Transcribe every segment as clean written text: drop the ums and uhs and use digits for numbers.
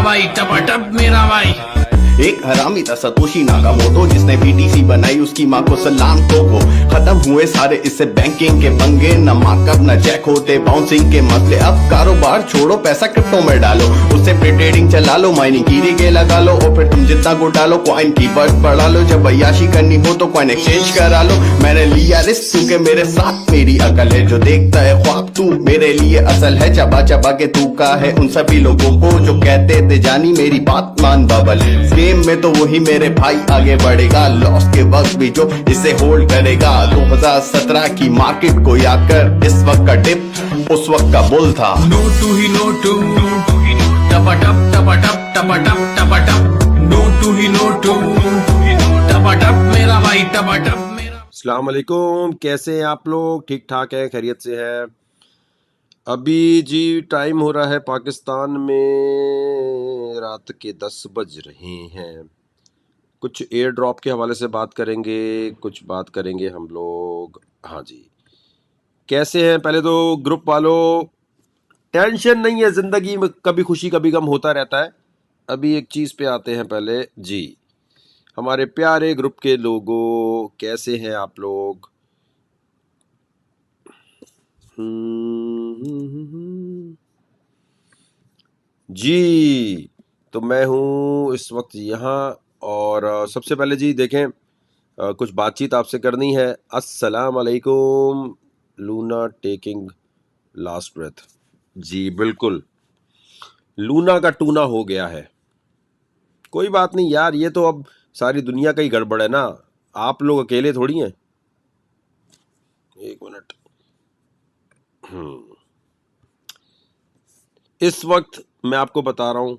भाई टपाटप मेरा भाई। एक हरामी था सतोशी नाकामोटो जिसने बीटीसी बनाई, उसकी माँ को सलाम को खत्म हुए सारे इससे बैंकिंग के पंगे, न मार्कअप न चेक होते बाउंसिंग के मसले। अब कारोबार छोड़ो पैसा क्रिप्टो में डालो, उससे ट्रेडिंग चला लो, माइनिंग की रिगे लगा लो और फिर तुम जितना गुड़ डालो कॉइन की वर्थ बढ़ा लो। जब अय्याशी करनी हो तो कॉइन एक्सचेंज करा लो। मैंने लिया रिस्क क्योंकि मेरे साथ मेरी अकल है, जो देखता है ख्वाब तू मेरे लिए असल है। चबा चबा के तू का है उन सभी लोगों को जो कहते थे जानी मेरी बात मान बबल। गेम में तो वही मेरे भाई आगे बढ़ेगा, लॉस के वक्त भी जो इसे होल्ड करेगा। 2017 की मार्केट को याद कर, इस वक्त का डिप उस वक्त का बुल था। नोटू ही नोटू, टपाटप टपाटप टपाटप टपाटप, नोटू ही नोटू, टपाटप मेरा भाई टपाटप मेरा। अस्सलाम वालेकुम, कैसे हैं आप लोग? ठीक ठाक हैं, खैरियत से हैं? अभी जी टाइम हो रहा है पाकिस्तान में रात के 10 बज रहे हैं। कुछ एयर ड्रॉप के हवाले से बात करेंगे, कुछ बात करेंगे हम लोग। हाँ जी, कैसे हैं? पहले तो ग्रुप वालों, टेंशन नहीं है, ज़िंदगी में कभी खुशी कभी गम होता रहता है। अभी एक चीज़ पे आते हैं पहले जी, हमारे प्यारे ग्रुप के लोगों, कैसे हैं आप लोग? जी, तो मैं हूँ इस वक्त यहाँ और सबसे पहले जी देखें, कुछ बातचीत आपसे करनी है। अस्सलाम वालेकुम लूना टेकिंग लास्ट ब्रेथ। जी बिल्कुल, लूना का टूना हो गया है। कोई बात नहीं यार, ये तो अब सारी दुनिया का ही गड़बड़ है ना, आप लोग अकेले थोड़ी हैं। एक मिनट, इस वक्त मैं आपको बता रहा हूँ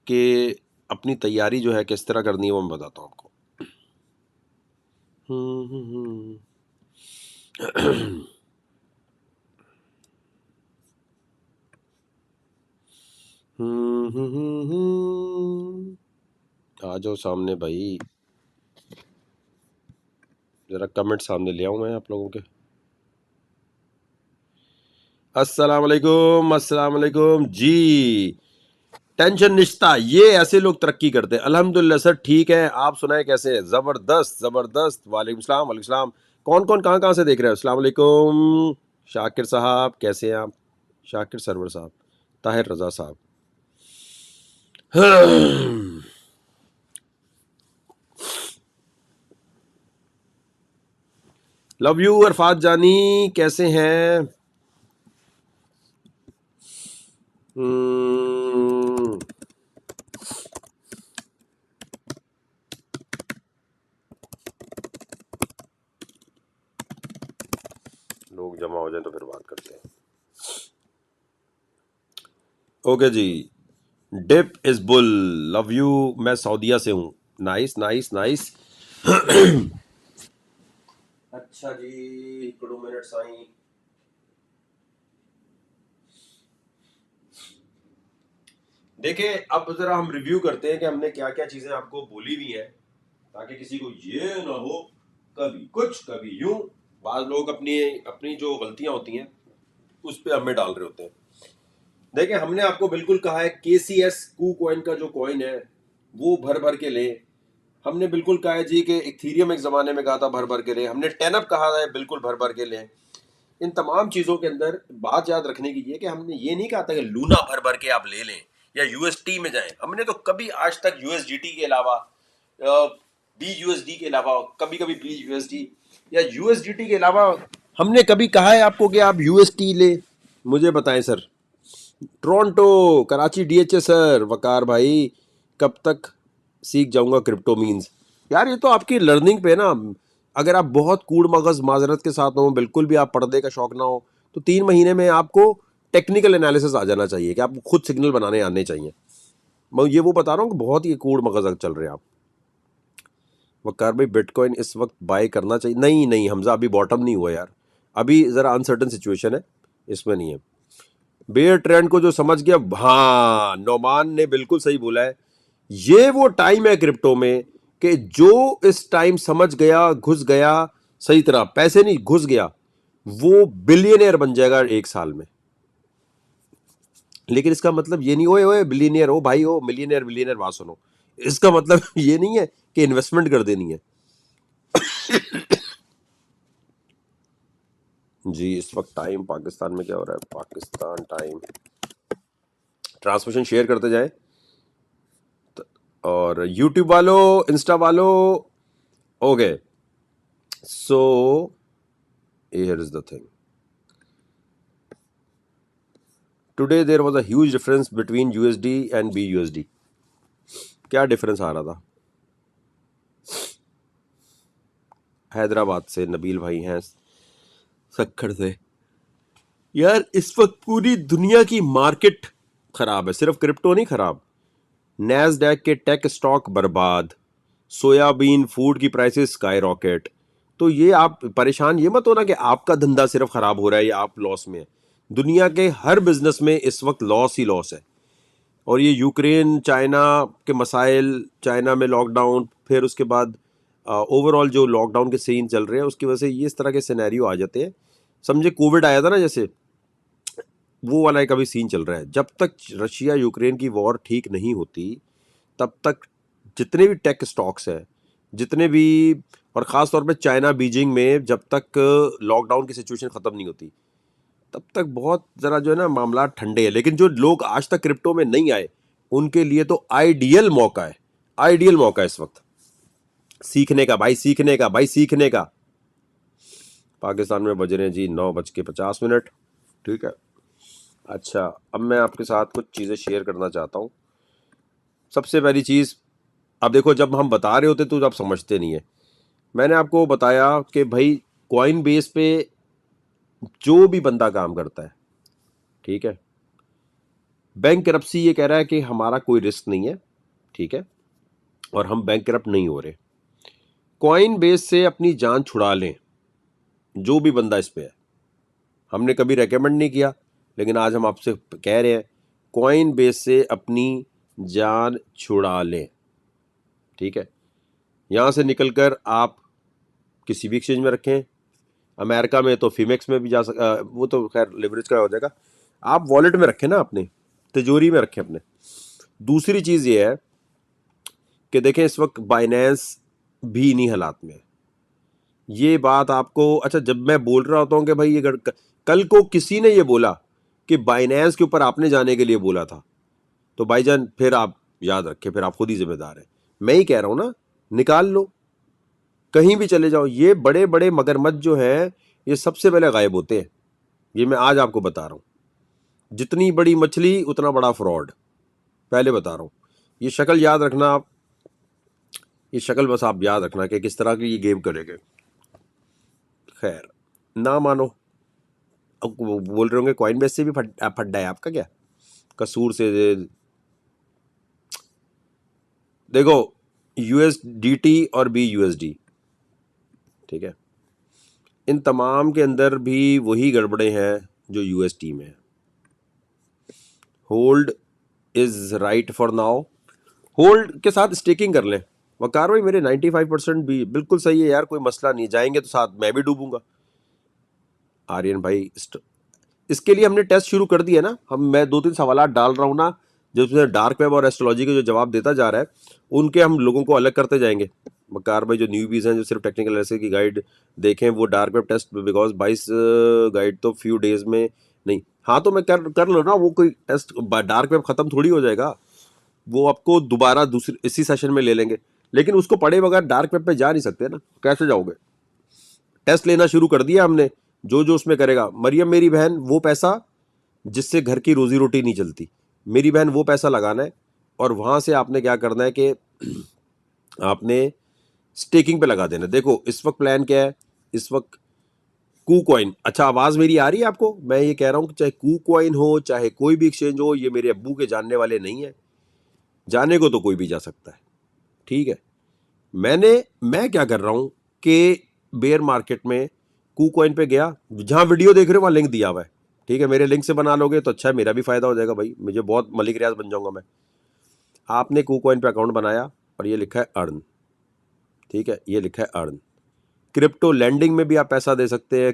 कि अपनी तैयारी जो है किस तरह करनी है, वो मैं बताता हूँ आपको। आ जाओ सामने भाई, जरा कमेंट सामने ले आऊं मैं आप लोगों के। अस्सलाम वालेकुम, अस्सलाम वालेकुम जी। टेंशन निश्ता, ये ऐसे लोग तरक्की करते हैं। अल्हम्दुलिल्लाह सर ठीक है, आप सुनाए कैसे हैं? जबरदस्त जबरदस्त। वालेकुम सलाम, वालेकुम सलाम। कौन कौन कहाँ कहाँ से देख रहे हो? अस्सलाम वालेकुम शाकिर साहब, कैसे हैं आप? शाकिर सरवर साहब, ताहिर रजा साहब। लव यू अरफात जानी, कैसे हैं? लोग जमा हो जाए तो फिर बात करते हैं। ओके जी, dip is bull, love you. मैं सऊदीया से हूँ। Nice nice nice. अच्छा जी, हिकिड़ो मिनट साईं। देखिए, अब जरा हम रिव्यू करते हैं कि हमने क्या क्या चीजें आपको बोली हुई हैं, ताकि किसी को ये ना हो कभी कुछ कभी यूं। बाद लोग अपनी अपनी जो गलतियां होती हैं उस पे हमें डाल रहे होते हैं। देखिए, हमने आपको बिल्कुल कहा है KCS कू कॉइन का जो कॉइन है वो भर भर के ले। हमने बिल्कुल कहा है जी कि इथेरियम एक ज़माने में कहा था भर भर के ले। हमने टेनअप कहा है बिल्कुल भर भर के ले। इन तमाम चीज़ों के अंदर बात याद रखने की ये कि हमने ये नहीं कहा था कि लूना भर भर के आप ले लें या UST में जाएं। हमने तो कभी आज तक USDT के अलावा, BUSD के अलावा, कभी कभी BUSD या USDT के अलावा हमने कभी कहा है आपको कि आप UST ले? मुझे बताएं sir. Toronto, Karachi DHA sir, Waqar भाई कब तक सीख जाऊंगा क्रिप्टो मीन्स? यार ये तो आपकी लर्निंग पे ना, अगर आप बहुत कूड़ मगज माजरत के साथ हो, बिल्कुल भी आप पर्दे का शौक ना हो, तो 3 महीने में आपको टेक्निकल एनालिसिस आ जाना चाहिए कि आपको खुद सिग्नल बनाने आने चाहिए। मैं ये वो बता रहा हूँ कि बहुत ही कूड़ मगज चल रहे हैं आप। वकार भाई बिटकॉइन इस वक्त बाय करना चाहिए? नहीं नहीं हमजा, अभी बॉटम नहीं हुआ यार, अभी ज़रा अनसर्टन सिचुएशन है, इसमें नहीं है। बेयर ट्रेंड को जो समझ गया, हाँ नोमान ने बिल्कुल सही बोला है। ये वो टाइम है क्रिप्टो में कि जो इस टाइम समझ गया, घुस गया, सही तरह पैसे नहीं घुस गया, वो बिलियनियर बन जाएगा 1 साल में। लेकिन इसका मतलब ये नहीं ओए ओए बिलियनियर हो भाई, हो मिलियनियर बिलियनियर बात सुनो, इसका मतलब ये नहीं है कि इन्वेस्टमेंट कर देनी है। जी इस वक्त टाइम पाकिस्तान में क्या हो रहा है, पाकिस्तान टाइम, ट्रांसमिशन शेयर करते जाएं। और यूट्यूब वालों, इंस्टा वालों, okay so here is the thing, today there was a huge difference between USD and BUSD। क्या डिफरेंस आ रहा था? हैदराबाद से नबील भाई हैं, सक्खर से। यार इस वक्त पूरी दुनिया की मार्केट खराब है, सिर्फ क्रिप्टो नहीं खराब, नैस्डैक के टेक स्टॉक बर्बाद, सोयाबीन फूड की प्राइसेस स्काई रॉकेट। तो ये आप परेशान ये मत होना कि आपका धंधा सिर्फ खराब हो रहा है या आप लॉस में है। दुनिया के हर बिजनेस में इस वक्त लॉस ही लॉस है। और ये यूक्रेन चाइना के मसाइल, चाइना में लॉकडाउन, फिर उसके बाद ओवरऑल जो लॉकडाउन के सीन चल रहे हैं उसकी वजह से ये इस तरह के सिनेरियो आ जाते हैं। समझे कोविड आया था ना, जैसे वो वाला एक अभी सीन चल रहा है। जब तक रशिया यूक्रेन की वॉर ठीक नहीं होती तब तक जितने भी टेक स्टॉक्स हैं, जितने भी, और ख़ास तौर पे चाइना बीजिंग में जब तक लॉकडाउन की सिचुएशन ख़त्म नहीं होती तब तक बहुत ज़रा जो है ना मामला ठंडे हैं। लेकिन जो लोग आज तक क्रिप्टो में नहीं आए उनके लिए तो आइडियल मौका है, आइडियल मौका है इस वक्त सीखने का भाई, सीखने का भाई, सीखने का। पाकिस्तान में बज रहे हैं जी 9:50। ठीक है, अच्छा अब मैं आपके साथ कुछ चीज़ें शेयर करना चाहता हूँ। सबसे पहली चीज़, अब देखो जब हम बता रहे होते तो आप समझते नहीं है। मैंने आपको बताया कि भाई कॉइन बेस पे जो भी बंदा काम करता है, ठीक है, बैंक करप्सी ये कह रहा है कि हमारा कोई रिस्क नहीं है, ठीक है, और हम बैंक करप्ट नहीं हो रहे। कॉइन बेस से अपनी जान छुड़ा लें जो भी बंदा इस पे है। हमने कभी रेकमेंड नहीं किया लेकिन आज हम आपसे कह रहे हैं कॉइन बेस से अपनी जान छुड़ा लें, ठीक है। यहाँ से निकलकर आप किसी भी एक्सचेंज में रखें, अमेरिका में तो फिमेक्स में भी जा वो तो खैर लिवरेज का हो जाएगा, आप वॉलेट में रखें ना, अपने तिजोरी में रखें अपने। दूसरी चीज़ ये है कि देखें इस वक्त बाइनेंस भी इन्हीं हालात में है। ये बात आपको, अच्छा जब मैं बोल रहा होता हूँ कि भाई ये कल को किसी ने ये बोला कि बाइनेंस के ऊपर आपने जाने के लिए बोला था तो भाईजान फिर आप याद रखें, फिर आप खुद ही जिम्मेदार हैं। मैं ही कह रहा हूँ ना, निकाल लो, कहीं भी चले जाओ। ये बड़े बड़े मगरमच्छ जो हैं ये सबसे पहले गायब होते हैं, ये मैं आज आपको बता रहा हूँ। जितनी बड़ी मछली उतना बड़ा फ्रॉड, पहले बता रहा हूँ। ये शक्ल याद रखना आप, ये शक्ल बस आप याद रखना कि किस तरह की ये गेम करेंगे। खैर ना मानो, अब वो बोल रहे होंगे कॉइन बेस से भी फड्डा है आपका क्या, कसूर से देखो USDT और BUSD, ठीक है, इन तमाम के अंदर भी वही गड़बड़े हैं जो UST में है। Hold is right for now, hold के साथ स्टेकिंग कर लें। वकार भाई मेरे 95% भी बिल्कुल सही है यार, कोई मसला नहीं, जाएंगे तो साथ मैं भी डूबूंगा। आर्यन भाई इसके लिए हमने टेस्ट शुरू कर दिया ना, मैं 2-3 सवाल डाल रहा हूँ ना जिसमें डार्क वेब और एस्ट्रोलॉजी के जो जवाब देता जा रहा है उनके हम लोगों को अलग करते जाएंगे। वकार भाई जो न्यूबीज हैं जो सिर्फ टेक्निकल एनालिसिस की गाइड देखें वो dark web test, because 22 guide तो फ्यू डेज में नहीं। हाँ तो मैं कर लो ना, वो कोई टेस्ट डार्क वेब खत्म थोड़ी हो जाएगा, वो आपको दोबारा दूसरी इसी सेशन में ले लेंगे। लेकिन उसको पढ़े बगैर डार्क वेब पे जा नहीं सकते ना, कैसे जाओगे। टेस्ट लेना शुरू कर दिया हमने, जो जो उसमें करेगा। मरियम मेरी बहन वो पैसा जिससे घर की रोजी रोटी नहीं चलती, मेरी बहन वो पैसा लगाना है और वहां से आपने क्या करना है कि आपने स्टेकिंग पे लगा देना। देखो इस वक्त प्लान क्या है, इस वक्त KuCoin, अच्छा आवाज मेरी आ रही है आपको? मैं ये कह रहा हूं कि चाहे KuCoin हो चाहे कोई भी एक्सचेंज हो, ये मेरे अब्बू के जानने वाले नहीं है, जाने को तो कोई भी जा सकता है, ठीक है। मैं क्या कर रहा हूं कि बेयर मार्केट में KuCoin पे गया, जहां वीडियो देख रहे हो वहां लिंक दिया हुआ है, ठीक है, मेरे लिंक से बना लोगे तो अच्छा है, मेरा भी फायदा हो जाएगा भाई, मुझे बहुत मलिक रियाज बन जाऊंगा मैं। आपने KuCoin पे अकाउंट बनाया और ये लिखा है अर्न, ठीक है, ये लिखा है अर्न। क्रिप्टो लैंडिंग में भी आप पैसा दे सकते हैं,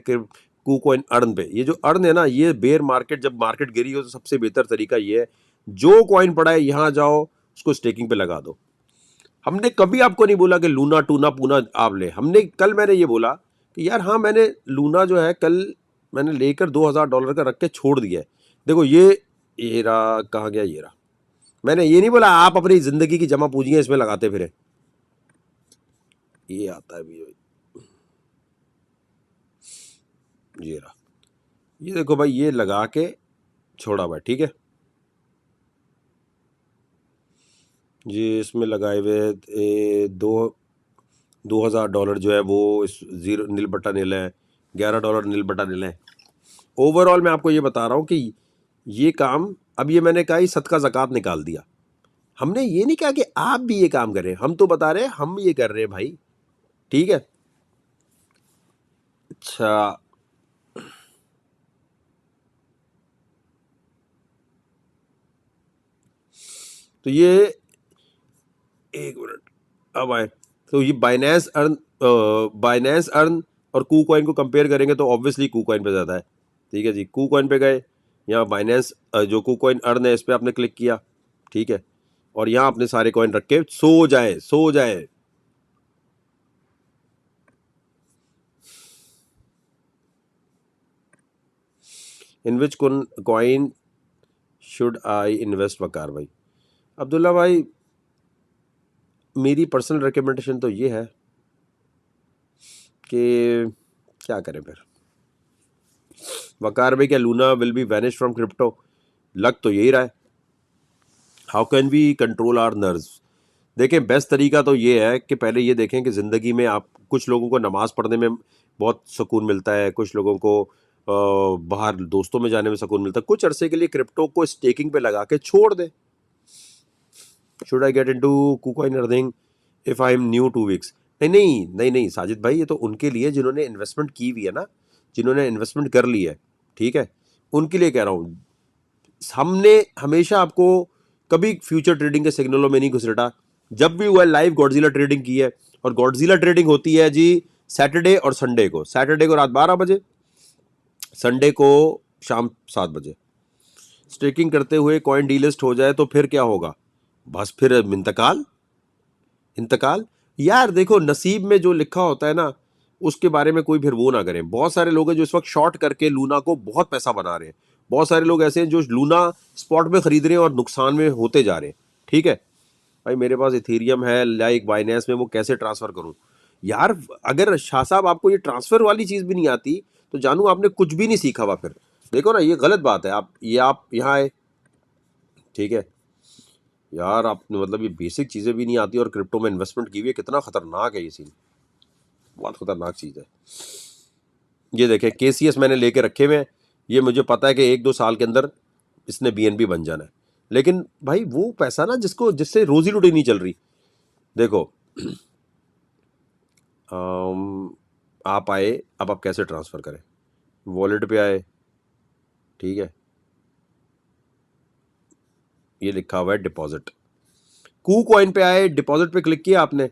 KuCoin अर्न पे, ये जो अर्न है ना, ये बेयर मार्केट जब मार्केट गिरी हो तो सबसे बेहतर तरीका ये है, जो कॉइन पड़ा है यहाँ जाओ उसको स्टेकिंग पे लगा दो। हमने कभी आपको नहीं बोला कि लूना टूना पूना आप ले, मैंने ये बोला कि यार हाँ मैंने लूना जो है कल मैंने लेकर $2000 का रख के छोड़ दिया है। देखो ये रहा, कहाँ गया, ये रहा। मैंने ये नहीं बोला आप अपनी जिंदगी की जमा पूंजियां इसमें लगाते फिरे, ये आता है भी, ये रहा, ये देखो भाई, ये लगा के छोड़ा भाई, ठीक है। ये इसमें लगाए हुए $2000 जो है वो इस जीरो नील बट्टा नील है, $11 नील बट्टा नील है। ओवरऑल मैं आपको ये बता रहा हूँ कि ये काम, अब ये मैंने कहा सदका ज़कात निकाल दिया, हमने ये नहीं कहा कि आप भी ये काम करें, हम तो बता रहे हैं हम ये कर रहे हैं भाई, ठीक है। अच्छा, तो ये एक मिनट, अब आए तो ये बाइनेंस अर्न और KuCoin को कंपेयर करेंगे तो ऑब्वियसली KuCoin पे ज़्यादा है, ठीक है जी। KuCoin पे गए, यहाँ बाइनेंस जो KuCoin अर्न है इस पर आपने क्लिक किया, ठीक है, और यहाँ अपने सारे कॉइन रख के सो जाए। इन विच कॉइन शुड आई इन्वेस्ट? वकार भाई, अब्दुल्ला भाई, मेरी पर्सनल रिकमेंडेशन तो ये है कि क्या करें फिर। वकार भाई, क्या Luna will be vanish from crypto? लग तो यही रहा है। How can we control our nerves? देखें, बेस्ट तरीका तो ये है कि पहले ये देखें कि ज़िंदगी में आप, कुछ लोगों को नमाज़ पढ़ने में बहुत सुकून मिलता है, कुछ लोगों को बाहर दोस्तों में जाने में सुकून मिलता है, कुछ अरसे के लिए क्रिप्टो को स्टेकिंग पे लगा के छोड़ दे। Should I get into KuCoin earning if I am new 2 weeks? नहीं साजिद भाई, ये तो उनके लिए जिन्होंने इन्वेस्टमेंट की हुई है ना, जिन्होंने इन्वेस्टमेंट कर ली है, ठीक है, उनके लिए कह रहा हूँ। हमने हमेशा आपको कभी फ्यूचर ट्रेडिंग के सिग्नलों में नहीं घुसटा। जब भी हुआ लाइव गॉडजिला ट्रेडिंग की है, और गॉडजिला ट्रेडिंग होती है जी सैटरडे और संडे को, सैटरडे को रात 12 बजे, संडे को शाम 7 बजे। स्टेकिंग करते हुए कॉइन डीलिस्ट हो जाए तो फिर क्या होगा? बस फिर इंतकाल। यार देखो, नसीब में जो लिखा होता है ना, उसके बारे में कोई फिर वो ना करें। बहुत सारे लोग हैं जो इस वक्त शॉर्ट करके लूना को बहुत पैसा बना रहे हैं, बहुत सारे लोग ऐसे हैं जो लूना स्पॉट में खरीद रहे हैं और नुकसान में होते जा रहे हैं, ठीक है भाई। मेरे पास इथेरियम है लाइक बाइनेंस में, वो कैसे ट्रांसफर करूं यार? अगर शाह साहब आपको ये ट्रांसफर वाली चीज भी नहीं आती तो जानू आपने कुछ भी नहीं सीखा हुआ। फिर देखो ना, ये गलत बात है। आप यहाँ आए, ठीक है यार, आपने मतलब ये बेसिक चीजें भी नहीं आती और क्रिप्टो में इन्वेस्टमेंट की हुई है, कितना खतरनाक है ये सीन, बहुत खतरनाक चीज है। ये देखें, KCS मैंने लेके रखे हुए हैं, ये मुझे पता है कि 1-2 साल के अंदर इसने BNB बन जाना है, लेकिन भाई वो पैसा ना जिससे रोजी रोटी नहीं चल रही। देखो आप आए, अब आप कैसे ट्रांसफर करें? वॉलेट पे आए, ठीक है, ये लिखा हुआ है डिपॉजिट। KuCoin पे आए, डिपॉजिट पे क्लिक किया आपने।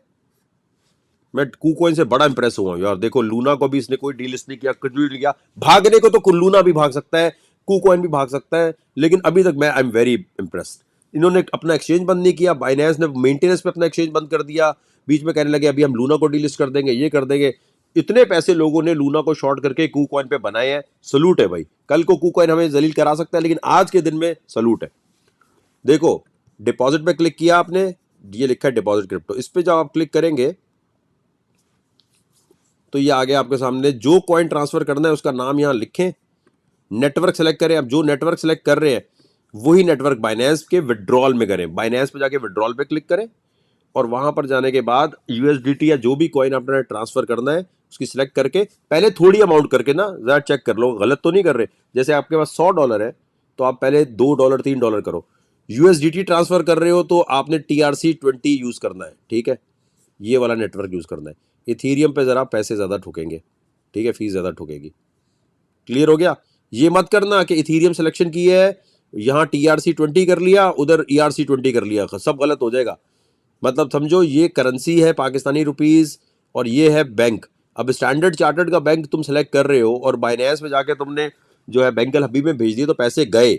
मैं KuCoin से बड़ा इंप्रेस हुआ यार। देखो, लूना को भी इसने कोई डीलिस्ट नहीं किया, कुछ भी नहीं किया। भागने को तो लूना भी भाग सकता है, KuCoin भी भाग सकता है, लेकिन अभी तक मैं आई एम वेरी इंप्रेस्ड। इन्होंने अपना एक्सचेंज बंद नहीं किया, बाइनेंस ने मेंटेनेंस पे अपना एक्सचेंज बंद कर दिया, बीच में कहने लगे अभी हम लूना को डीलिस्ट कर देंगे, ये कर देंगे। इतने पैसे लोगों ने लूना को शॉर्ट करके KuCoin पे बनाए हैं, सलूट है भाई। कल को KuCoin हमें जलील करा सकता है, लेकिन आज के दिन में सलूट है। देखो, डिपॉजिट पे क्लिक किया आपने, ये लिखा है डिपॉजिट क्रिप्टो, इस पे जब आप क्लिक करेंगे तो ये आगे आपके सामने जो कॉइन ट्रांसफर करना है उसका नाम यहां लिखें, नेटवर्क सेलेक्ट करें। अब जो नेटवर्क सेलेक्ट कर रहे हैं वही नेटवर्क बाइनेंस के विड्रॉल में करें। बाइनेंस पे जाके विड्रॉल पे क्लिक करें और वहां पर जाने के बाद USDT या जो भी कॉइन आपने ट्रांसफर करना है उसकी सिलेक्ट करके पहले थोड़ी अमाउंट करके ना जरा चेक कर लो, गलत तो नहीं कर रहे। जैसे आपके पास $100 है तो आप पहले $2 $3 करो। USDT ट्रांसफर कर रहे हो तो आपने TRC20 यूज करना है, ठीक है, ये वाला नेटवर्क यूज करना है। इथेरियम पे जरा पैसे ज्यादा ठुकेंगे, ठीक है, फीस ज्यादा ठुकेगी। क्लियर हो गया? ये मत करना कि इथेरियम सिलेक्शन की है, यहाँ TRC20 कर लिया, उधर ERC20 कर लिया, सब गलत हो जाएगा। मतलब समझो ये करेंसी है पाकिस्तानी रुपीस और ये है बैंक। अब स्टैंडर्ड चार्टर्ड का बैंक तुम सेलेक्ट कर रहे हो और बाइनेंस में जाके तुमने जो है बैंक अल हबीब में भेज दिए तो पैसे गए,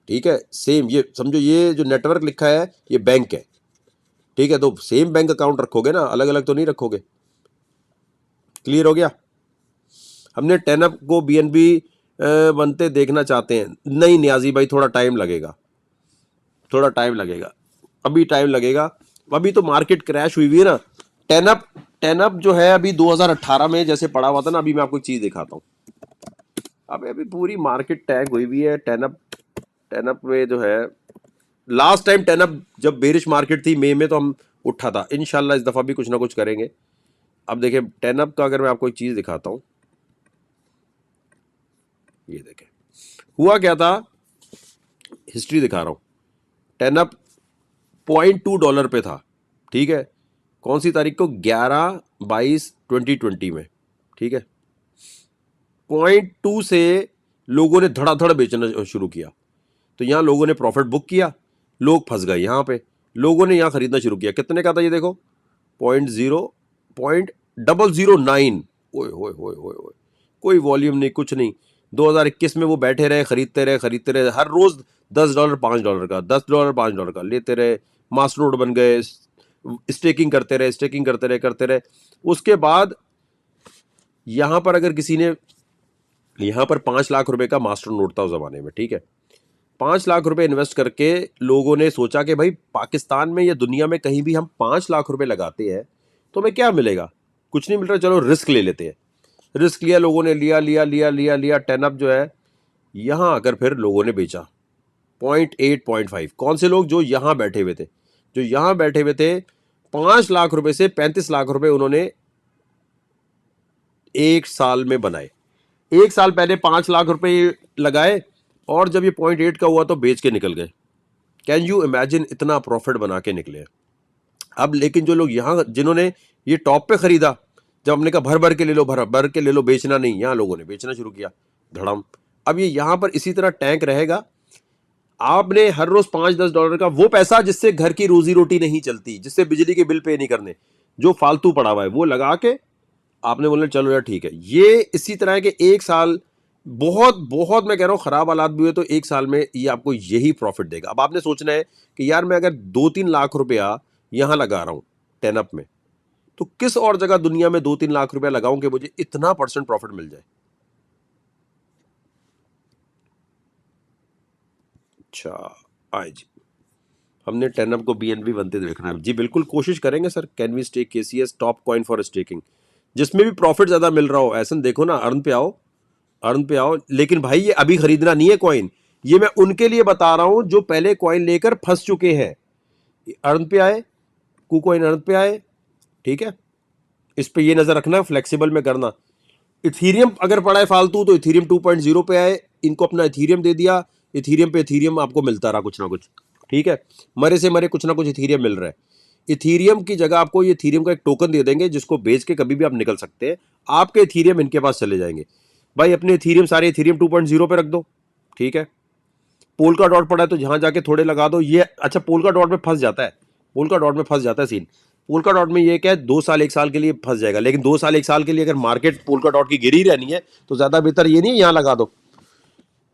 ठीक है। सेम ये समझो, ये जो नेटवर्क लिखा है ये बैंक है, ठीक है। तो सेम बैंक अकाउंट रखोगे ना, अलग अलग तो नहीं रखोगे। क्लियर हो गया। हमने 10up को BNB बनते देखना चाहते हैं। नहीं नियाजी भाई, थोड़ा टाइम लगेगा, थोड़ा टाइम लगेगा, अभी टाइम लगेगा। अभी तो मार्केट क्रैश हुई है ना। 10up जो है अभी 2018 में जैसे पड़ा हुआ था ना, अभी मैं आपको एक चीज दिखाता हूँ। अभी पूरी मार्केट टैग हुई हुई है 10up में जो है। लास्ट टाइम 10up जब बेरिश मार्केट थी मई में तो हम उठा था। इंशाल्लाह इस दफा भी कुछ ना कुछ करेंगे। अब देखिए 10up का अगर मैं आपको एक चीज दिखाता हूं, ये देखें हुआ क्या था, हिस्ट्री दिखा रहा हूं। 10up $0.2 पे था, ठीक है। कौन सी तारीख को? 11/22/2020 में, ठीक है। 0.2 से लोगों ने धड़ाधड़ बेचना शुरू किया, तो यहां लोगों ने प्रॉफिट बुक किया, लोग फंस गए यहां पे। लोगों ने यहां खरीदना शुरू किया। कितने का था ये देखो, 0.009। ओए होए होए होए होए, कोई वॉल्यूम नहीं, कुछ नहीं। 2021 में वो बैठे रहे, खरीदते रहे, खरीदते रहे, हर रोज $10 $5 का, $10 $5 का लेते रहे। मास्टर नोड बन गए, स्टेकिंग करते रहे, स्टेकिंग करते रहे, करते रहे। उसके बाद यहां पर अगर किसी ने, यहां पर 5 लाख रुपए का मास्टर नोड था उस जमाने में, ठीक है। 5 लाख रुपए इन्वेस्ट करके लोगों ने सोचा कि भाई पाकिस्तान में या दुनिया में कहीं भी हम 5 लाख रुपए लगाते हैं तो हमें क्या मिलेगा? कुछ नहीं मिल रहा, चलो रिस्क ले लेते हैं। रिस्क लिया लोगों ने, लिया लिया लिया लिया लिया 10up जो है यहां आकर फिर लोगों ने बेचा 0.8 0.5। कौन से लोग? जो यहां बैठे हुए थे, जो यहां बैठे हुए थे। 5 लाख रुपए से 35 लाख रुपए उन्होंने एक साल में बनाए। एक साल पहले 5 लाख रुपए लगाए और जब ये 0.8 का हुआ तो बेच के निकल गए। कैन यू इमेजिन, इतना प्रॉफिट बना के निकले। अब लेकिन जो लोग यहां, जिन्होंने ये टॉप पे खरीदा, जब हमने कहा भर भर के ले लो, भर भर के ले लो, बेचना नहीं, यहां लोगों ने बेचना शुरू किया धड़म। अब ये यहां पर इसी तरह टैंक रहेगा। आपने हर रोज $5-10 का वो पैसा जिससे घर की रोजी रोटी नहीं चलती, जिससे बिजली के बिल पे नहीं करने, जो फालतू पड़ा हुआ है, वो लगा के आपने बोलना चलो यार ठीक है। ये इसी तरह के एक साल, बहुत बहुत मैं कह रहा हूं खराब हालात भी हुए तो एक साल में ये आपको यही प्रॉफिट देगा। अब आपने सोचना है कि यार मैं अगर 2-3 लाख रुपया यहां लगा रहा हूं 10up में, तो किस और जगह दुनिया में 2-3 लाख रुपया लगाऊं कि मुझे इतना % प्रॉफिट मिल जाए। अच्छा आए जी, हमने 10up को BNB बनते देखना है जी। बिल्कुल कोशिश करेंगे sir. Can we stake KCS top coin for staking, जिसमें भी प्रॉफिट ज्यादा मिल रहा हो। ऐसा देखो ना, अर्न पे आओ, अर्न पे आओ। लेकिन भाई ये अभी खरीदना नहीं है कॉइन, ये मैं उनके लिए बता रहा हूं जो पहले कॉइन लेकर फंस चुके हैं। अर्न पे आए, KuCoin अर्न पे आए, ठीक है। इस पे ये नजर रखना, फ्लेक्सिबल में करना। इथीरियम अगर पड़ा है फालतू तो इथीरियम 2.0 पे आए, इनको अपना इथीरियम दे दिया, इथीरियम पे इथीरियम आपको मिलता रहा कुछ ना कुछ, ठीक है। मरे से मरे कुछ ना कुछ इथीरियम मिल रहा है। इथीरियम की जगह आपको ये इथीरियम का एक टोकन दे देंगे जिसको बेच के कभी भी आप निकल सकते हैं। आपके इथीरियम इनके पास चले जाएंगे। भाई अपने इथीरियम सारे इथीरियम 2.0 पे रख दो, ठीक है। पोल्का डॉट पड़ा है तो जहां जाके थोड़े लगा दो। ये अच्छा पोल्का डॉट में फंस जाता है, पोल्का डॉट में फंस जाता है सीन। पोल्का डॉट में ये क्या है, 2 साल 1 साल के लिए फंस जाएगा। लेकिन 2 साल 1 साल के लिए अगर मार्केट पोल्का डॉट की गिरी रहनी है तो ज्यादा बेहतर ये नहीं है यहां लगा दो।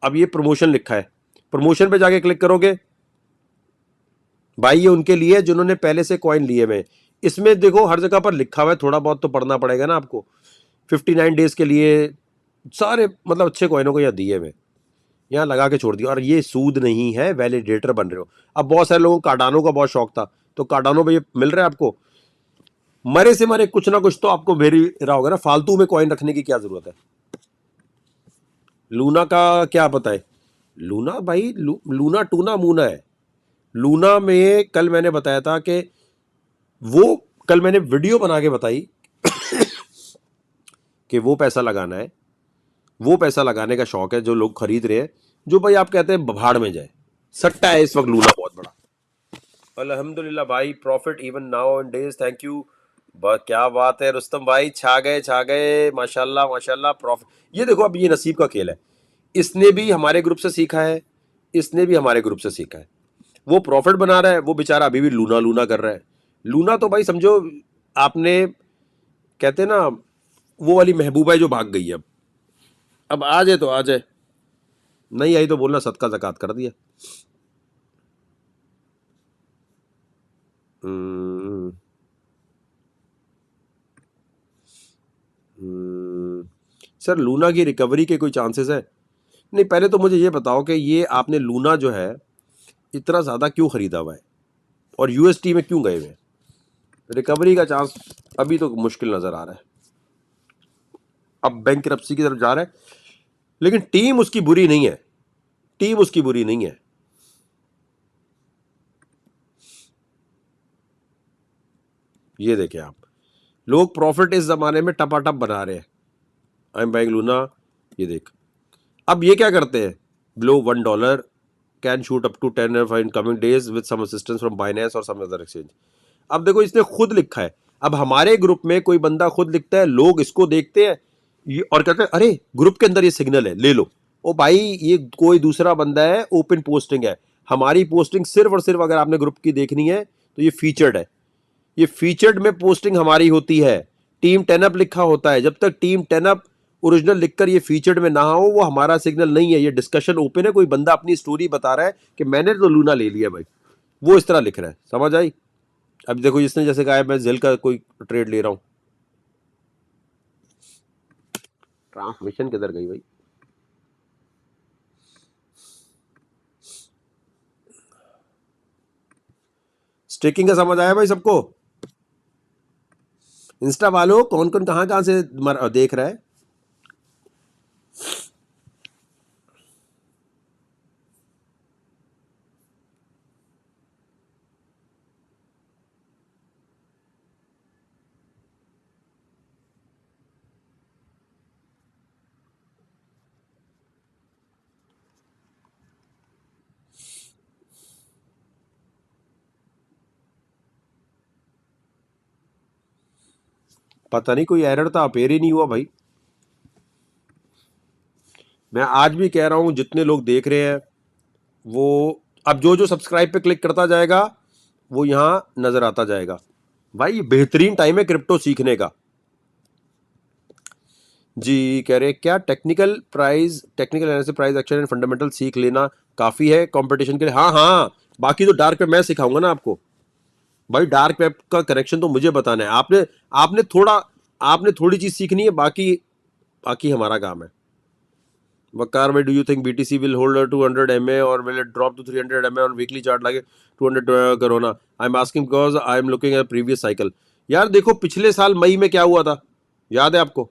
अब ये प्रमोशन लिखा है, प्रमोशन पे जाके क्लिक करोगे भाई, ये उनके लिए जिन्होंने पहले से कॉइन लिए हुए। इसमें देखो हर जगह पर लिखा हुआ है, थोड़ा बहुत तो पढ़ना पड़ेगा ना आपको। 59 डेज के लिए सारे मतलब अच्छे कॉइनों को यहाँ दिए हुए, यहाँ लगा के छोड़ दिया। और ये सूद नहीं है, वैलिडेटर बन रहे हो। अब बहुत सारे लोगों को कार्डानो का बहुत शौक था, तो कार्डानो पे ये मिल रहा है आपको। मरे से मरे कुछ ना कुछ तो आपको भेज रहा होगा ना, फालतू में कॉइन रखने की क्या जरूरत है। लूना का क्या पता है? लूना भाई लूना टूना मूना है। लूना में कल मैंने बताया था कि वो, कल मैंने वीडियो बना के बताई कि वो पैसा लगाना है, वो पैसा लगाने का शौक है जो लोग खरीद रहे हैं, जो भाई आप कहते हैं भाड़ में जाए। सट्टा है इस वक्त लूना बहुत बड़ा। अल्हम्दुलिल्लाह भाई, profit even now in days, thank you. क्या बात है रुस्तम भाई, छा गए माशाल्लाह माशाल्लाह। प्रॉफिट, ये देखो अब ये नसीब का खेल है। इसने भी हमारे ग्रुप से सीखा है, इसने भी हमारे ग्रुप से सीखा है। वो प्रॉफिट बना रहा है, वो बेचारा अभी भी लूना लूना कर रहा है। लूना तो भाई समझो आपने, कहते हैं ना वो वाली महबूबा है जो भाग गई है। अब आ जाए तो आ जाए, नहीं आई तो बोलना सदका ज़कात कर दिया। हम्म, हम्म, सर लूना की रिकवरी के कोई चांसेस है? नहीं, पहले तो मुझे ये बताओ कि ये आपने लूना जो है इतना ज़्यादा क्यों खरीदा हुआ है और यूएसटी में क्यों गए हुए हैं? रिकवरी का चांस अभी तो मुश्किल नज़र आ रहा है, अब बैंकरप्सी की तरफ जा रहा है, लेकिन टीम उसकी बुरी नहीं है, टीम उसकी बुरी नहीं है। ये देखें आप, लोग प्रॉफिट इस जमाने में टपाटप बना रहे हैं। आई एम बाइंग लूना, ये देख। अब ये क्या करते हैं, below $1 can shoot up to 10 in coming days with some assistance from Binance और सम अदर एक्सचेंज। अब देखो, इसने खुद लिखा है। अब हमारे ग्रुप में कोई बंदा खुद लिखता है, लोग इसको देखते हैं और कहते हैं अरे ग्रुप के अंदर ये सिग्नल है, ले लो। ओ भाई, ये कोई दूसरा बंदा है, ओपन पोस्टिंग है। हमारी पोस्टिंग सिर्फ और सिर्फ, अगर आपने ग्रुप की देखनी है तो ये फीचर्ड है। ये फीचर्ड में पोस्टिंग हमारी होती है, टीम 10 अप लिखा होता है। जब तक टीम 10 अप ओरिजिनल लिखकर ये फीचर्ड में ना हो, वो हमारा सिग्नल नहीं है। ये डिस्कशन ओपन है, कोई बंदा अपनी स्टोरी बता रहा है कि मैंने तो लूना ले लिया भाई, वो इस तरह लिख रहा है, समझ आई? अब देखो, जिसने जैसे कहा है मैं जेल का कोई ट्रेड ले रहा हूं, ट्रांसमिशन किधर गई भाई? स्टेकिंग का समझ आया भाई सबको? इंस्टा वालों, कौन कौन कहां कहां से देख रहा है? पता नहीं, कोई एरर था, अपेयर ही नहीं हुआ भाई। मैं आज भी कह रहा हूं, जितने लोग देख रहे हैं वो अब जो जो सब्सक्राइब पे क्लिक करता जाएगा वो यहां नजर आता जाएगा। भाई ये बेहतरीन टाइम है क्रिप्टो सीखने का। जी कह रहे क्या technical analysis, price action and fundamental सीख लेना काफी है कंपटीशन के लिए? हाँ हाँ, बाकी तो डार्क वेब मैं सिखाऊंगा ना आपको। भाई डार्क वेब का करेक्शन तो मुझे बताना है। आपने आपने थोड़ी चीज सीखनी है, बाकी बाकी हमारा काम है। Vakar, why do you think BTC will hold 200 MA or will it drop to 300 MA on weekly chart like 200 corona? I'm asking because I'm looking at previous cycle. यार देखो, पिछले साल मई में क्या हुआ था, याद है आपको?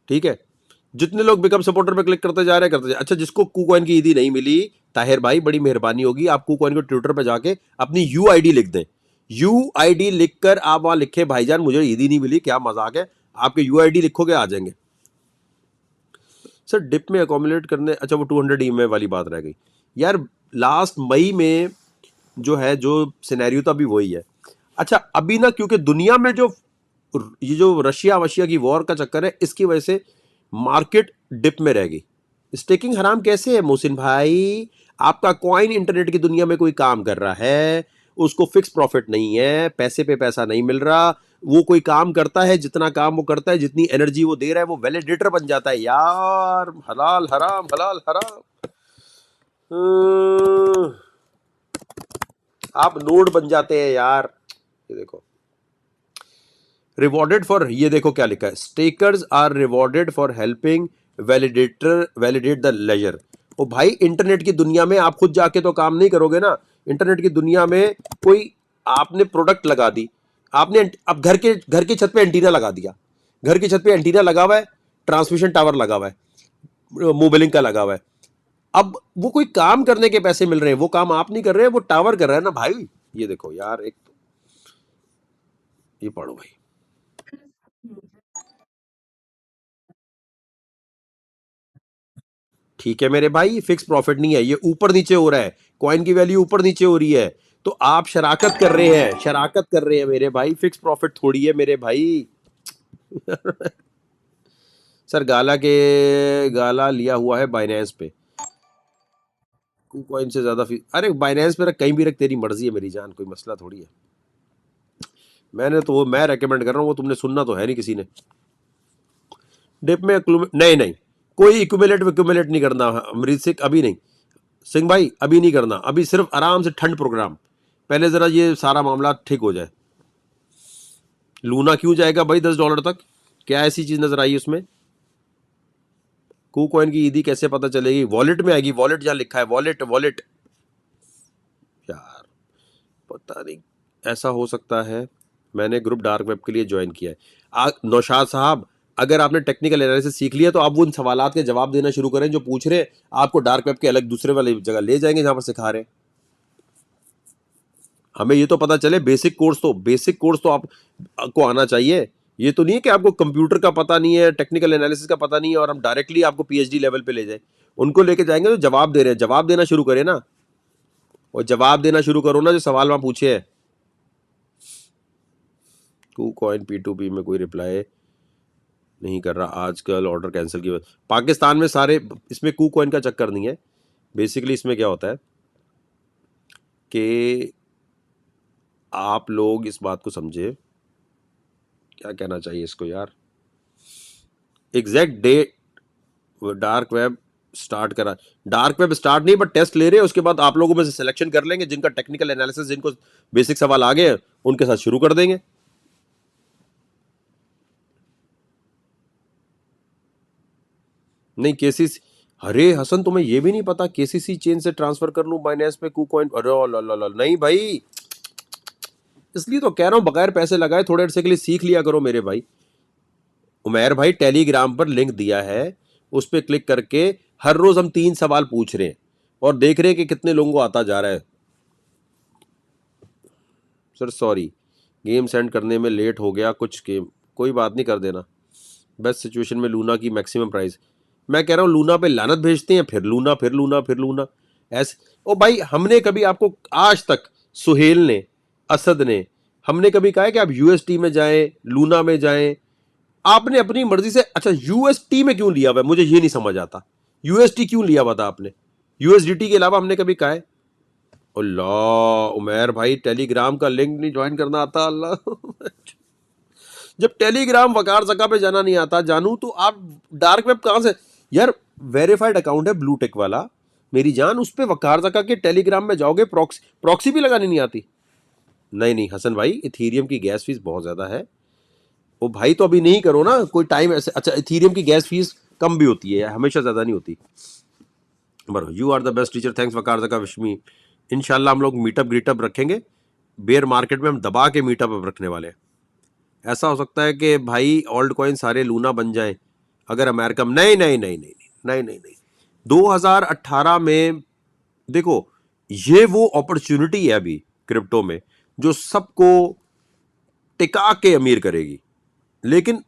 ठीक है, जितने लोग बिकम सपोर्टर पे क्लिक करते जा रहे हैं, करते जा। अच्छा, जिसको KuCoin की ईदी नहीं मिली, ताहिर भाई बड़ी मेहरबानी होगी, आप KuCoin को ट्विटर पे जाके अपनी UID लिख दें। UID लिखकर आप वहां लिखे भाईजान मुझे ईदी नहीं मिली, क्या मजाक है, आपके UID लिखोगे आ जाएंगे। सर डिप में अकोमोडेट करने, अच्छा वो 200 EMA वाली बात रह गई यार। लास्ट मई में जो है, जो सिनेरियो था अभी वही है। अच्छा अभी ना, क्योंकि दुनिया में जो ये जो रशिया वशिया की वॉर का चक्कर है, इसकी वजह से मार्केट डिप में रह गई। स्टेकिंग हराम कैसे है मोहसिन भाई? आपका कॉइन इंटरनेट की दुनिया में कोई काम कर रहा है, उसको फिक्स प्रॉफिट नहीं है, पैसे पे पैसा नहीं मिल रहा, वो कोई काम करता है, जितना काम वो करता है, जितनी एनर्जी वो दे रहा है, वो वैलिडेटर बन जाता है यार। हलाल हराम, हलाल हराम। आप नोड बन जाते हैं यार। ये देखो, रिवॉर्डेड फॉर, ये देखो क्या लिखा है, stakers are rewarded for helping validate the ledger. ओ भाई, इंटरनेट की दुनिया में आप खुद जाके तो काम नहीं करोगे ना। इंटरनेट की दुनिया में कोई, आपने प्रोडक्ट लगा दी, आपने अब घर की छत पे एंटीना लगा दिया, घर की छत पे एंटीना लगा हुआ है, ट्रांसमिशन टावर लगा हुआ है, मोबाइलिंग का लगा हुआ है। अब वो कोई काम करने के पैसे मिल रहे हैं, वो काम आप नहीं कर रहे हैं, वो टावर कर रहा है ना भाई। ये देखो यार, एक तो ये पढ़ो भाई। ठीक है मेरे भाई, फिक्स प्रॉफिट नहीं है, ये ऊपर नीचे हो रहा है, कॉइन की वैल्यू ऊपर नीचे हो रही है, तो आप शराकत कर रहे हैं, शराकत कर रहे हैं मेरे भाई, फिक्स प्रॉफिट थोड़ी है मेरे भाई। सर गाला लिया हुआ है बाइनेंस पे, कॉइन से ज्यादा फी, अरे बाइनेंस पे रख, कहीं भी रख, तेरी मर्जी है मेरी जान, कोई मसला थोड़ी है। मैंने तो वो मैं रेकमेंड कर रहा हूँ, वो तुमने सुनना तो है नहीं किसी ने। डिप में नहीं नहीं, कोई इक्यूमुलेट नहीं करना अमरीत सिंह, अभी नहीं। सिंह भाई अभी नहीं करना, अभी सिर्फ आराम से ठंड प्रोग्राम, पहले जरा ये सारा मामला ठीक हो जाए। लूना क्यों जाएगा भाई $10 तक? क्या ऐसी चीज नजर आई उसमें? कूकॉइन की ईदी कैसे पता चलेगी? वॉलेट में आएगी, वॉलेट जहां लिखा है वॉलेट वॉलेट। यार पता नहीं, ऐसा हो सकता है। मैंने ग्रुप डार्क वेब के लिए ज्वाइन किया है। नौशाद साहब, अगर आपने टेक्निकल एनालिसिस सीख लिया तो आप वो उन सवालात के जवाब देना शुरू करें जो पूछ रहे हैं, आपको डार्क वेब के अलग दूसरे वाली जगह ले जाएंगे जहां पर सिखा रहे हैं। हमें ये तो पता चले, बेसिक कोर्स तो आपको आना चाहिए। ये तो नहीं है कि आपको कंप्यूटर का पता नहीं है, टेक्निकल एनालिसिस का पता नहीं है और हम डायरेक्टली आपको पीएचडी लेवल पे ले जाए। उनको लेके जाएंगे तो जवाब दे रहे हैं, जवाब देना शुरू करें ना, और जवाब देना शुरू करो ना जो सवाल वहां पूछे हैं। कूकॉइन P2P में कोई रिप्लाई नहीं कर रहा आजकल, ऑर्डर कैंसिल की वजह। पाकिस्तान में सारे, इसमें कूकॉइन का चक्कर नहीं है। बेसिकली इसमें क्या होता है कि आप लोग इस बात को समझे, क्या कहना चाहिए इसको यार, exact date dark web start करा। डार्क वेब स्टार्ट नहीं, बट टेस्ट ले रहे हैं, उसके बाद आप लोगों में से सिलेक्शन कर लेंगे जिनका टेक्निकल एनालिसिस, जिनको बेसिक सवाल आ गए उनके साथ शुरू कर देंगे। नहीं केसीसी, अरे हसन तुम्हें ये भी नहीं पता केसीसी चेन से ट्रांसफर कर लूं बाइनेंस पे कूकॉइन? अरे नहीं भाई, इसलिए तो कह रहा हूं बगैर पैसे लगाए थोड़े अरसे के लिए सीख लिया करो मेरे भाई। उमेर भाई टेलीग्राम पर लिंक दिया है, उस पर क्लिक करके हर रोज हम 3 सवाल पूछ रहे हैं और देख रहे हैं कि कितने लोगों को आता जा रहा है। सर सॉरी, गेम सेंड करने में लेट हो गया कुछ गेम, कोई बात नहीं, कर देना। बेस्ट सिचुएशन में लूना की मैक्सिमम प्राइस, मैं कह रहा हूँ लूना पे लानत भेजते हैं, फिर लूना फिर लूना फिर लूना ऐसे। ओ भाई, हमने कभी आपको आज तक, सुहेल ने, असद ने, हमने कभी कहा है कि आप यूएसटी में जाएं, लूना में जाएं? आपने अपनी मर्जी से, अच्छा यूएसटी में क्यों लिया हुआ है मुझे ये नहीं समझ आता, यूएसटी क्यों लिया हुआ था आपने? यूएसडीटी के अलावा हमने कभी कहा है? अल्लाह उमेर भाई, टेलीग्राम का लिंक नहीं ज्वाइन करना आता? अल्लाह जब टेलीग्राम वकार जगह पे जाना नहीं आता जानू, तो आप डार्क वेब कहां से? यार वेरीफाइड अकाउंट है ब्लू टिक वाला मेरी जान, उस पे वकार जगह के टेलीग्राम में जाओगे, प्रॉक्सी भी लगानी नहीं आती? नहीं नहीं हसन भाई, इथीरियम की गैस फीस बहुत ज्यादा है। ओ भाई तो अभी नहीं करो ना, कोई टाइम ऐसे। अच्छा इथीरियम की गैस फीस कम भी होती है, हमेशा ज्यादा नहीं होती। Bro you are the best teacher, thanks Waqar जगह विश्मी। इंशाल्लाह हम लोग मीटअप ग्रीटअप रखेंगे, बेयर मार्केट में हम दबा के मीटअप रखने वाले हैं। ऐसा हो सकता है कि भाई ओल्ड कॉइन सारे लूना बन जाएं अगर अमेरिका में। नहीं नहीं नहीं नहीं नहीं नहीं नहीं 2018 में देखो, ये वो अपॉर्चुनिटी है अभी क्रिप्टो में जो सबको टिका के अमीर करेगी, लेकिन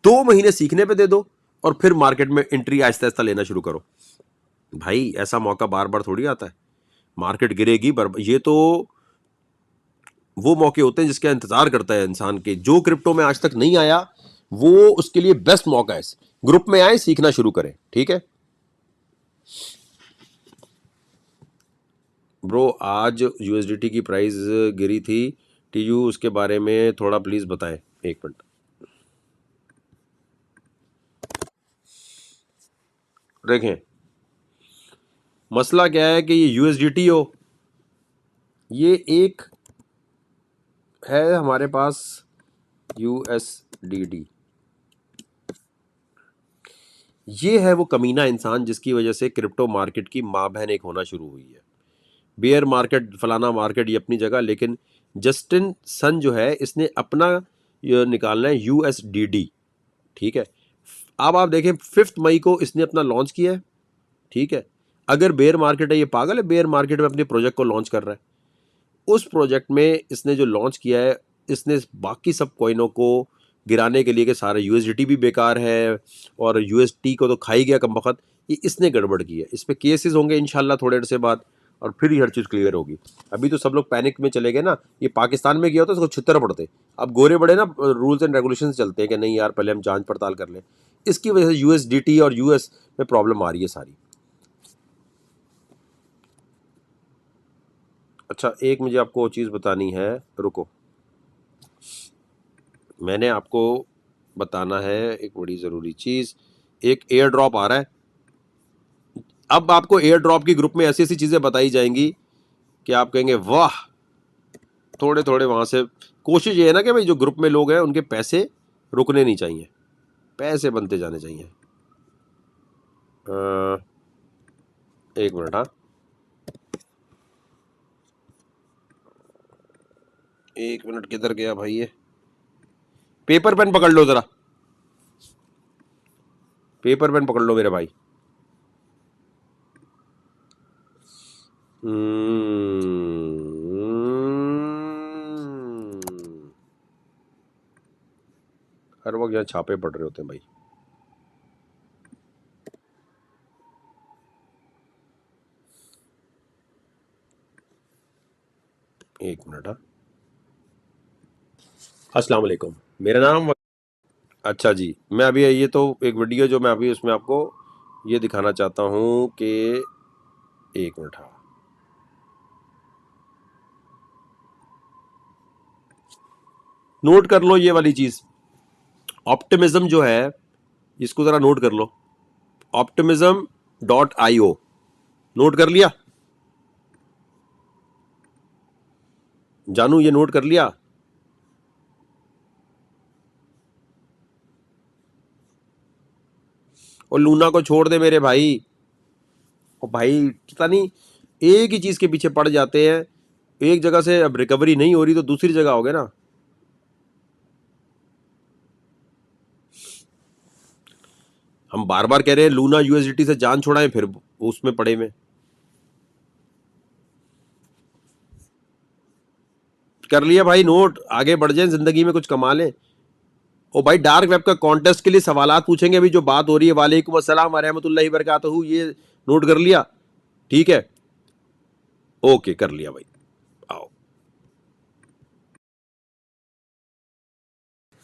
2 महीने सीखने पे दे दो और फिर मार्केट में एंट्री आहिस्ता आहिस्ता लेना शुरू करो। भाई ऐसा मौका बार बार थोड़ी आता है, मार्केट गिरेगी ये तो वो मौके होते हैं जिसका इंतजार करता है इंसान के। जो क्रिप्टो में आज तक नहीं आया वो उसके लिए बेस्ट मौका है, ग्रुप में आए, सीखना शुरू करें, ठीक है ब्रो। आज यूएसडीटी की प्राइस गिरी थी टीयू, उसके बारे में थोड़ा प्लीज बताएं। एक मिनट देखें, मसला क्या है कि ये यूएसडीटी हो, ये एक है हमारे पास यूएसडीडी, ये है वो कमीना इंसान जिसकी वजह से क्रिप्टो मार्केट की माँ बहन एक होना शुरू हुई है। बेयर मार्केट फलाना मार्केट ये अपनी जगह, लेकिन जस्टिन सन जो है इसने अपना ये निकालना है यूएसडीडी, ठीक है। अब आप देखें 5 मई को इसने अपना लॉन्च किया है, ठीक है। अगर बेयर मार्केट है, ये पागल है, बेयर मार्केट में अपने प्रोजेक्ट को लॉन्च कर रहा है। उस प्रोजेक्ट में इसने जो लॉन्च किया है, इसने बाकी सब कॉइनों को गिराने के लिए कि सारा यूएसडीटी भी बेकार है और यूएसटी को तो खाई गया कम वक्त, ये इसने गड़बड़ की है। इस पे केसेस होंगे इंशाल्लाह थोड़े देर से बाद और फिर ही हर चीज़ क्लियर होगी। अभी तो सब लोग पैनिक में चले गए ना, ये पाकिस्तान में गया होता इसको छितर पड़ते। अब गोरे बड़े ना रूल्स एंड रेगुलेशन चलते हैं कि नहीं यार पहले हम जांच पड़ताल कर लें, इसकी वजह से यूएसडीटी और यूएस में प्रॉब्लम आ रही है सारी। अच्छा एक मुझे आपको चीज़ बतानी है, रुको, मैंने आपको बताना है एक बड़ी ज़रूरी चीज़। एक एयर ड्रॉप आ रहा है। अब आपको एयर ड्रॉप की ग्रुप में ऐसी ऐसी चीज़ें बताई जाएंगी कि आप कहेंगे वाह। थोड़े थोड़े वहाँ से कोशिश ये है ना कि भाई जो ग्रुप में लोग हैं उनके पैसे रुकने नहीं चाहिए, पैसे बनते जाने चाहिए। एक मिनट, हाँ, एक मिनट, किधर गया भाई ये? पेपर पेन पकड़ लो जरा, पेपर पेन पकड़ लो मेरे भाई। हर वक्त यहाँ छापे पड़ रहे होते हैं भाई। एक मिनट, हाँ। अस्सलाम वालेकुम, मेरा नाम, अच्छा जी, मैं अभी ये तो एक वीडियो जो मैं अभी उसमें आपको ये दिखाना चाहता हूँ कि एक मिनट, हाँ, नोट कर लो ये वाली चीज़। ऑप्टिमिज्म जो है इसको ज़रा नोट कर लो, optimism.io, नोट कर लिया? जानू ये नोट कर लिया? और लूना को छोड़ दे मेरे भाई। और भाई पता नहीं एक ही चीज़ के पीछे पड़ जाते हैं, एक जगह से अब रिकवरी नहीं हो रही तो दूसरी जगह हो गए ना। हम बार बार कह रहे हैं लूना यूएसडीटी से जान छुड़ाएं, फिर उसमें पड़े में। कर लिया भाई नोट, आगे बढ़ जाए, जिंदगी में कुछ कमा लें। ओ भाई डार्क वेब का कॉन्टेस्ट के लिए सवालात पूछेंगे, अभी जो बात हो रही है, वालेकुम अस्सलाम रहमतुल्लाहि बरकातहू, ये नोट कर लिया? ठीक है, ओके, कर लिया भाई। आओ,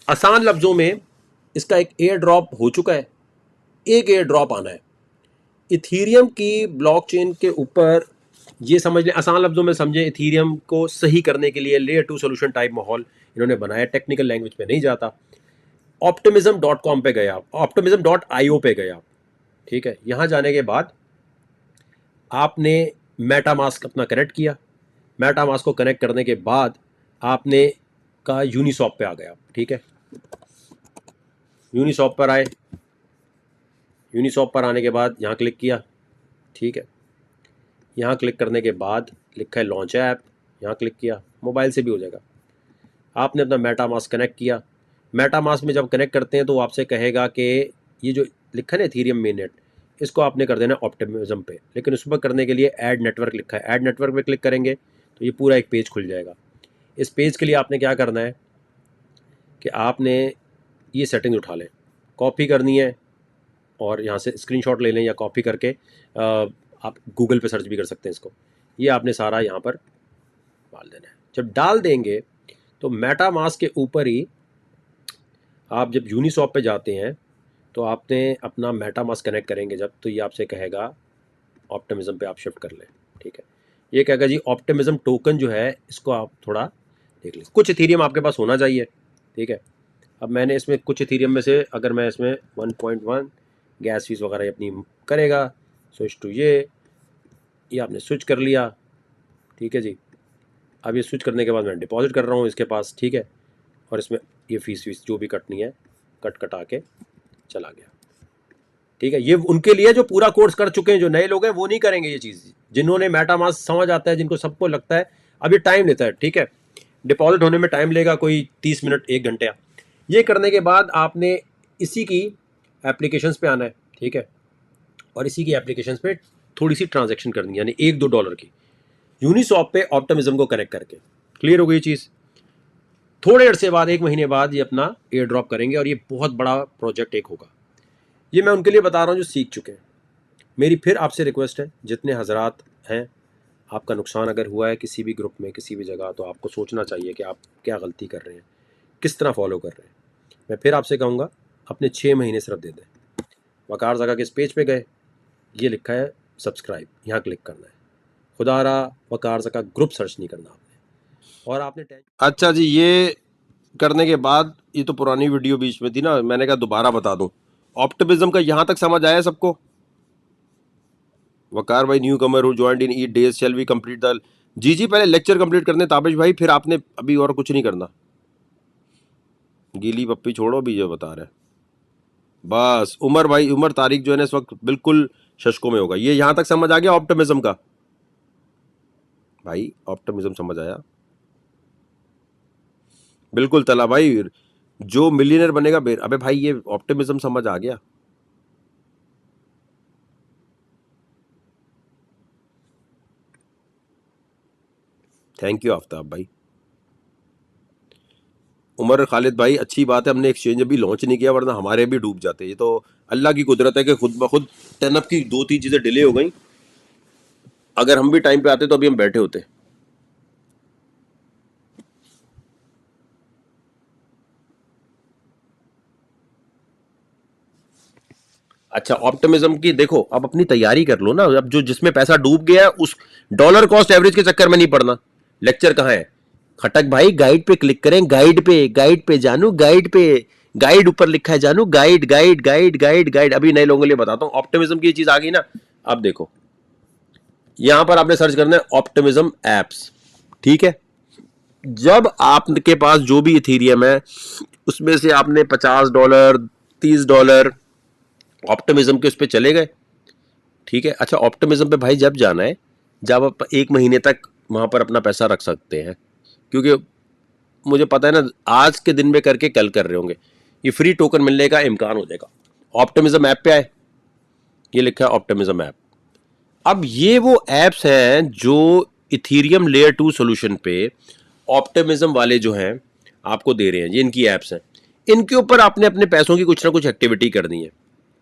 आसान लफ्जों में इसका एक एयर ड्रॉप हो चुका है, एक एयर ड्रॉप आना है इथीरियम की ब्लॉकचेन के ऊपर। ये समझ लें, आसान लफ्जों में समझें, इथीरियम को सही करने के लिए लेयर 2 सोल्यूशन टाइप माहौल इन्होंने बनाया, टेक्निकल लैंग्वेज पे नहीं जाता। optimism.com पे गए आप, optimism.io पे गए आप, ठीक है। यहां जाने के बाद आपने मेटामास्क अपना कनेक्ट किया, मेटामास्क को कनेक्ट करने के बाद आपने कहा यूनिसॉप पे आ गया, ठीक है। यूनिसॉप पर आए, यूनिसॉप पर आने के बाद यहाँ क्लिक किया, ठीक है। यहाँ क्लिक करने के बाद लिखा है लॉन्च ऐप, यहाँ क्लिक किया, मोबाइल से भी हो जाएगा। आपने अपना मेटामास्क कनेक्ट किया। मेटामास्क में जब कनेक्ट करते हैं तो वो आपसे कहेगा कि ये जो लिखा है ना इथीरियम मेननेट, इसको आपने कर देना ऑप्टिमिज्म पे, लेकिन उस पर करने के लिए ऐड नेटवर्क लिखा है, ऐड नेटवर्क पे क्लिक करेंगे तो ये पूरा एक पेज खुल जाएगा। इस पेज के लिए आपने क्या करना है कि आपने ये सेटिंग उठा लें, कॉपी करनी है और यहाँ से स्क्रीनशॉट ले लें या कॉपी करके आप गूगल पे सर्च भी कर सकते हैं इसको। ये आपने सारा यहाँ पर डाल देना है। जब डाल देंगे तो मेटामास्क के ऊपर ही आप जब यूनिसॉप पे जाते हैं तो आपने अपना मेटामास्क कनेक्ट करेंगे जब, तो ये आपसे कहेगा ऑप्टिमिज्म पे आप शिफ्ट कर लें, ठीक है। ये कहेगा जी ऑप्टिमिज्म टोकन जो है इसको आप थोड़ा देख लें, कुछ इथीरियम आपके पास होना चाहिए, ठीक है। अब मैंने इसमें कुछ इथीरियम में से, अगर मैं इसमें 1.1 गैस फीस वगैरह अपनी करेगा, स्विच टू ये आपने स्विच कर लिया, ठीक है जी। अब ये स्विच करने के बाद मैं डिपॉजिट कर रहा हूँ इसके पास, ठीक है। और इसमें ये फीस जो भी कटनी है कटा के चला गया, ठीक है। ये उनके लिए जो पूरा कोर्स कर चुके हैं, जो नए लोग हैं वो नहीं करेंगे ये चीज़, जिन्होंने मेटामास्क समझ आता है, जिनको सबको लगता है। अब ये टाइम लेता है, ठीक है, डिपॉजिट होने में टाइम लेगा कोई 30 मिनट 1 घंटे। ये करने के बाद आपने इसी की एप्लीकेशंस पे आना है, ठीक है, और इसी की एप्लीकेशंस पे थोड़ी सी ट्रांजैक्शन करनी है, यानी $1-2 की, यूनिसॉप पे ऑप्टिमिज्म को कनेक्ट करके। क्लियर हो गई चीज़? थोड़े अरसे बाद, 1 महीने बाद ये अपना एयर ड्रॉप करेंगे और ये बहुत बड़ा प्रोजेक्ट एक होगा। ये मैं उनके लिए बता रहा हूँ जो सीख चुके हैं। मेरी फिर आपसे रिक्वेस्ट है, जितने हजरात हैं, आपका नुकसान अगर हुआ है किसी भी ग्रुप में किसी भी जगह, तो आपको सोचना चाहिए कि आप क्या गलती कर रहे हैं, किस तरह फॉलो कर रहे हैं। मैं फिर आपसे कहूँगा अपने 6 महीने सिर्फ दे दें। वकार ज़का के इस पेज पे गए, ये लिखा है सब्सक्राइब, यहाँ क्लिक करना है। खुदारा वकार ज़का ग्रुप सर्च नहीं करना आपने, और आपने अच्छा जी, ये करने के बाद, ये तो पुरानी वीडियो बीच में थी ना, मैंने कहा दोबारा बता दूं। ऑप्टिमिज्म का यहां तक समझ आया सबको? वकार भाई newcomer who joined in 8 days shall we complete the. जी पहले लेक्चर कंप्लीट करने ताबिश भाई, फिर आपने अभी और कुछ नहीं करना। गीली पप्पी छोड़ो अभी जो बता रहे हैं। बस उमर भाई, उमर तारिक जो है ना इस वक्त बिल्कुल शशकों में होगा। ये यहां तक समझ आ गया ऑप्टिमिज्म का? भाई ऑप्टिमिज्म समझ आया? बिल्कुल तला भाई, जो मिलियनर बनेगा अबे भाई ये ऑप्टिमिज्म समझ आ गया। थैंक यू आफ्ताब भाई। उमर खालिद भाई अच्छी बात है हमने एक्सचेंज अभी लॉन्च नहीं किया, वरना हमारे भी डूब जाते। ये तो अल्लाह की कुदरत है कि खुद ब खुद 10 अप की 2-3 चीजें डिले हो गई। अगर हम भी टाइम पे आते तो अभी हम बैठे होते। अच्छा ऑप्टिमिज्म की देखो, अब अपनी तैयारी कर लो ना। अब जो जिसमें पैसा डूब गया है उस डॉलर कॉस्ट एवरेज के चक्कर में नहीं पड़ना। लेक्चर कहाँ है खटक भाई? गाइड पे क्लिक करें, गाइड पे जानू, गाइड पे, गाइड ऊपर लिखा है जानू, guide guide guide guide guide. अभी नए लोगों के लिए बताता हूं, ऑप्टिमिज्म की चीज आ गई ना। अब देखो यहां पर आपने सर्च करना है ऑप्टिमिज्म एप्स, ठीक है। जब आपके पास जो भी इथेरियम है उसमें से आपने $50 $30 ऑप्टिमिज्म के उस पर चले गए, ठीक है। अच्छा ऑप्टिमिज्म पे भाई जब जाना है, जब आप 1 महीने तक वहां पर अपना पैसा रख सकते हैं, क्योंकि मुझे पता है ना आज के दिन में करके कल कर रहे होंगे, ये फ्री टोकन मिलने का इम्कान हो जाएगा। ऑप्टिमिज्म ऐप पे आए, ये लिखा है ऑप्टिमिज्म ऐप। अब ये वो एप्स हैं जो इथीरियम लेयर 2 सोल्यूशन पे ऑप्टिमिज्म वाले जो हैं आपको दे रहे हैं, ये इनकी एप्स हैं। इनके ऊपर आपने अपने पैसों की कुछ ना कुछ एक्टिविटी करनी है,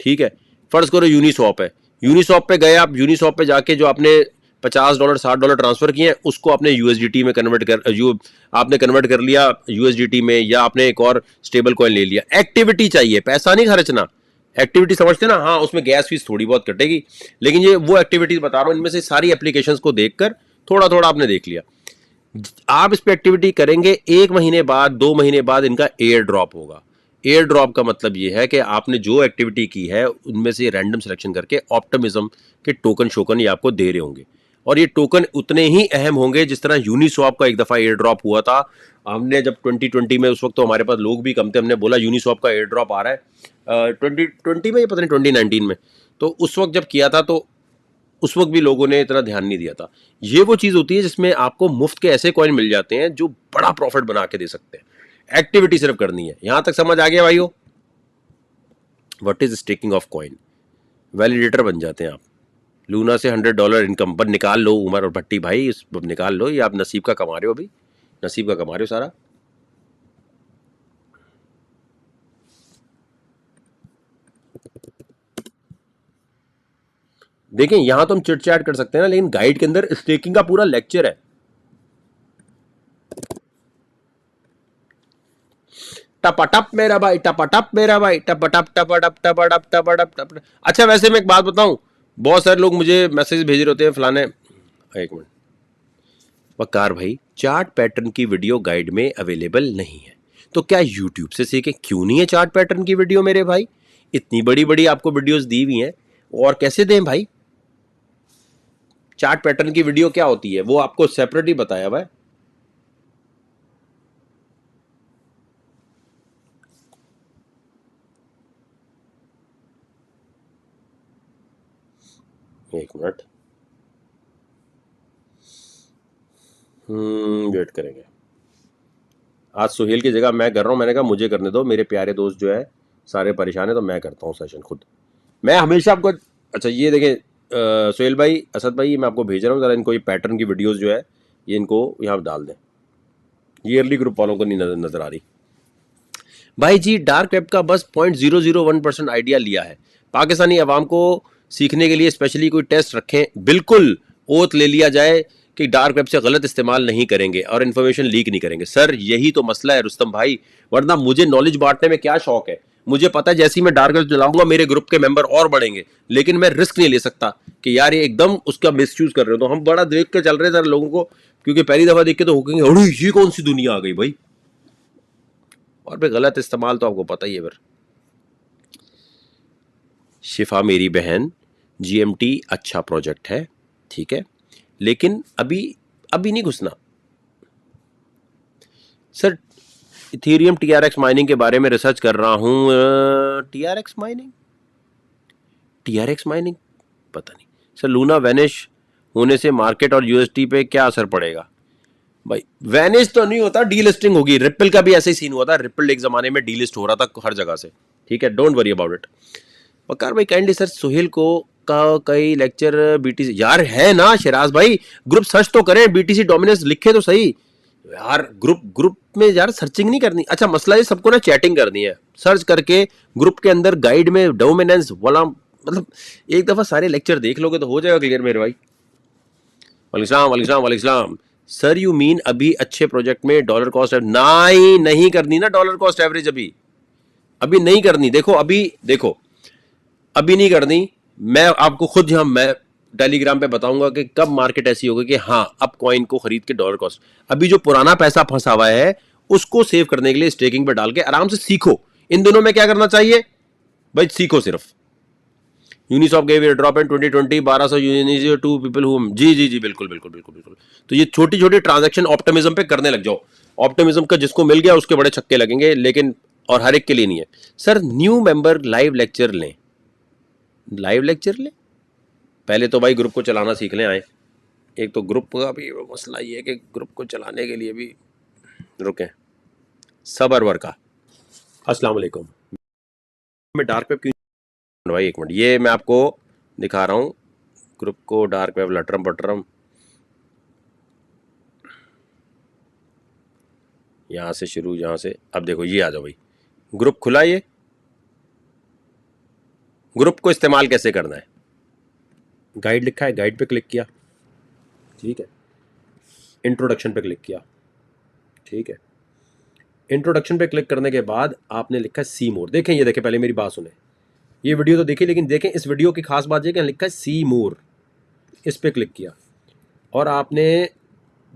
ठीक है। फर्ज करो यूनिस्वैप है, यूनिस्वैप पे गए आप, यूनिस्वैप पे जाके जो आपने $50 $60 ट्रांसफर किए हैं उसको आपने यूएसडीटी में आपने कन्वर्ट कर लिया यूएसडीटी में, या आपने एक और स्टेबल कॉइन ले लिया। एक्टिविटी चाहिए, पैसा नहीं खर्चना। एक्टिविटी समझते ना? हाँ उसमें गैस फीस थोड़ी बहुत कटेगी, लेकिन ये वो एक्टिविटीज बता रहा हूं, इनमें से सारी एप्लीकेशंस को देखकर थोड़ा थोड़ा आपने देख लिया। आप इस पे एक्टिविटी करेंगे, 1 महीने बाद 2 महीने बाद इनका एयर ड्रॉप होगा। एयर ड्रॉप का मतलब ये है कि आपने जो एक्टिविटी की है उनमें से रैंडम सिलेक्शन करके ऑप्टिमिज्म के टोकन शोकन ये आपको दे रहे होंगे, और ये टोकन उतने ही अहम होंगे जिस तरह यूनिस्वैप का एक दफा एयर ड्रॉप हुआ था। हमने जब 2020 में, उस वक्त तो हमारे पास लोग भी कम थे, हमने बोला यूनिस्वैप का एयर ड्रॉप आ रहा है 2020 में, ये पता नहीं 2019 में, तो उस वक्त जब किया था तो उस वक्त भी लोगों ने इतना ध्यान नहीं दिया था। ये वो चीज होती है जिसमें आपको मुफ्त के ऐसे कॉइन मिल जाते हैं जो बड़ा प्रॉफिट बना के दे सकते हैं। एक्टिविटी सिर्फ करनी है। यहां तक समझ आ गया भाइयों? What is staking of coin? Validator बन जाते हैं आप। लूना से $100 इनकम पर निकाल लो। उमर और भट्टी भाई निकाल लो, ये आप नसीब का कमा रहे हो, अभी नसीब का कमा रहे हो सारा। देखें यहां तो हम चिट चैट कर सकते हैं ना, लेकिन गाइड के अंदर स्टेकिंग का पूरा लेक्चर है। टपटप मेरा भाई, टपटप मेरा भाई, टपटप टपटप टपटप टपटप टप। अच्छा वैसे मैं एक बात बताऊं, बहुत सारे लोग मुझे मैसेज भेज रहे होते हैं फलाने, एक मिनट वकार भाई, चार्ट पैटर्न की वीडियो गाइड में अवेलेबल नहीं है, तो क्या यूट्यूब से सीखे? क्यों नहीं है चार्ट पैटर्न की वीडियो मेरे भाई? इतनी बड़ी बड़ी आपको वीडियोस दी हुई हैं, और कैसे दें भाई? चार्ट पैटर्न की वीडियो क्या होती है वो आपको सेपरेट ही बताया हुआ है। एक मिनट वेट करेंगे। आज सुहेल की जगह मैं कर रहा हूं, मैंने कहा मुझे करने दो, मेरे प्यारे दोस्त जो है सारे परेशान है, तो मैं करता हूं सेशन खुद। मैं हमेशा आपको, अच्छा ये देखें सुहेल भाई, असद भाई, मैं आपको भेज रहा हूँ ज़रा इनको, ये पैटर्न की वीडियोस जो है ये इनको यहाँ डाल दें। ईयरली ग्रुप वालों को नहीं नजर आ रही भाई जी। डार्क वेब का बस 0.001% आइडिया लिया है। पाकिस्तानी अवाम को सीखने के लिए स्पेशली कोई टेस्ट रखें, बिल्कुल ओथ ले लिया जाए कि डार्क वेब से गलत इस्तेमाल नहीं करेंगे और इन्फॉर्मेशन लीक नहीं करेंगे। सर यही तो मसला है रुस्तम भाई, वरना मुझे नॉलेज बांटने में क्या शौक है। मुझे पता है जैसे ही मैं डार्क वेब चलाऊंगा मेरे ग्रुप के मेंबर और बढ़ेंगे, लेकिन मैं रिस्क नहीं ले सकता कि यार ये एकदम उसका मिसयूज कर रहे हो। तो हम बड़ा देख के चल रहे हैं सर लोगों को, क्योंकि पहली दफा देख के तो हो गए अरे ये कौन सी दुनिया आ गई भाई। और फिर गलत इस्तेमाल तो आपको पता ही है। फिर शिफा मेरी बहन, GMT अच्छा प्रोजेक्ट है, ठीक है, लेकिन अभी अभी नहीं घुसना। सर इथेरियम TRX माइनिंग के बारे में रिसर्च कर रहा हूं। TRX माइनिंग पता नहीं। सर लूना वैनिश होने से मार्केट और USD पे क्या असर पड़ेगा? भाई वैनिश तो नहीं होता, डीलिस्टिंग होगी। रिपल का भी ऐसे ही सीन हुआ था, रिपल एक जमाने में डीलिस्ट हो रहा था हर जगह से, ठीक है, डोंट वरी अबाउट इट। वकार भाई काइंडली सर सुहेल को का कई लेक्चर BTC यार है ना। शिराज भाई ग्रुप सर्च तो करें, BTC डोमिनेंस लिखे तो सही यार। ग्रुप में यार सर्चिंग नहीं करनी। अच्छा मसला ये सबको ना चैटिंग करनी है, सर्च करके ग्रुप के अंदर गाइड में डोमिनेंस वाला, मतलब एक दफा सारे लेक्चर देख लोगे तो हो जाएगा क्लियर मेरे भाई। वालेकुम सर यू मीन अभी अच्छे प्रोजेक्ट में डॉलर कॉस्ट नहीं करनी ना, डॉलर कॉस्ट एवरेज अभी नहीं करनी। देखो अभी नहीं करनी। मैं आपको खुद यहाँ मैं टेलीग्राम पे बताऊंगा कि कब मार्केट ऐसी होगी कि हाँ अब कॉइन को खरीद के डॉलर कॉस्ट। अभी जो पुराना पैसा फंसा हुआ है उसको सेव करने के लिए स्टेकिंग पे डाल के आराम से सीखो। इन दोनों में क्या करना चाहिए भाई, सीखो सिर्फ। Unisoft gave drop in 2020 1200 unit to people who जी बिल्कुल। तो ये छोटी छोटी ट्रांजैक्शन ऑप्टिमिज्म पे करने लग जाओ। ऑप्टिमिज्म का जिसको मिल गया उसके बड़े छक्के लगेंगे, लेकिन और हर एक के लिए नहीं है। Sir new member live lecture लें। पहले तो भाई ग्रुप को चलाना सीख लें। आए एक तो ग्रुप का भी मसला ये है कि ग्रुप को चलाने के लिए भी रुकें सबर वर का। अस्सलाम वालेकुम। मैं डार्क वेब क्यों भाई, एक मिनट, ये मैं आपको दिखा रहा हूँ ग्रुप को। डार्क वेब लटरम पटरम यहाँ से शुरू, यहाँ से अब देखो ये आ जाओ भाई, ग्रुप खुला। ये ग्रुप को इस्तेमाल कैसे करना है, गाइड लिखा है, गाइड पे क्लिक किया, ठीक है, इंट्रोडक्शन पे क्लिक किया, ठीक है। इंट्रोडक्शन पे क्लिक करने के बाद आपने लिखा है सी मोर। देखें ये देखें, पहले मेरी बात सुने, ये वीडियो तो देखिए, लेकिन देखें इस वीडियो की खास बात ये कि लिखा है सी मोर। इस पे क्लिक किया और आपने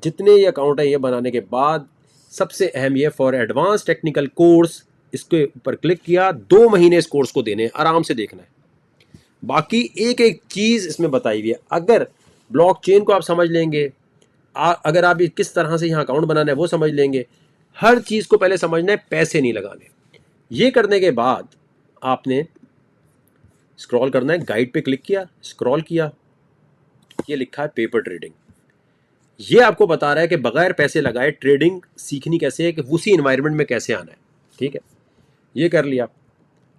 जितने ये अकाउंट है ये बनाने के बाद सबसे अहम ये फॉर एडवांस टेक्निकल कोर्स, इसके ऊपर क्लिक किया। 2 महीने इस कोर्स को देने, आराम से देखना है। बाकी एक एक चीज़ इसमें बताई हुई है। अगर ब्लॉकचेन को आप समझ लेंगे, अगर आप किस तरह से यहाँ अकाउंट बनाना है वो समझ लेंगे, हर चीज़ को पहले समझना है, पैसे नहीं लगाने। ये करने के बाद आपने स्क्रॉल करना है, गाइड पे क्लिक किया, स्क्रॉल किया, ये लिखा है पेपर ट्रेडिंग। ये आपको बता रहा है कि बगैर पैसे लगाए ट्रेडिंग सीखनी कैसे है, कि उसी इन्वायरमेंट में कैसे आना है, ठीक है। ये कर लिया।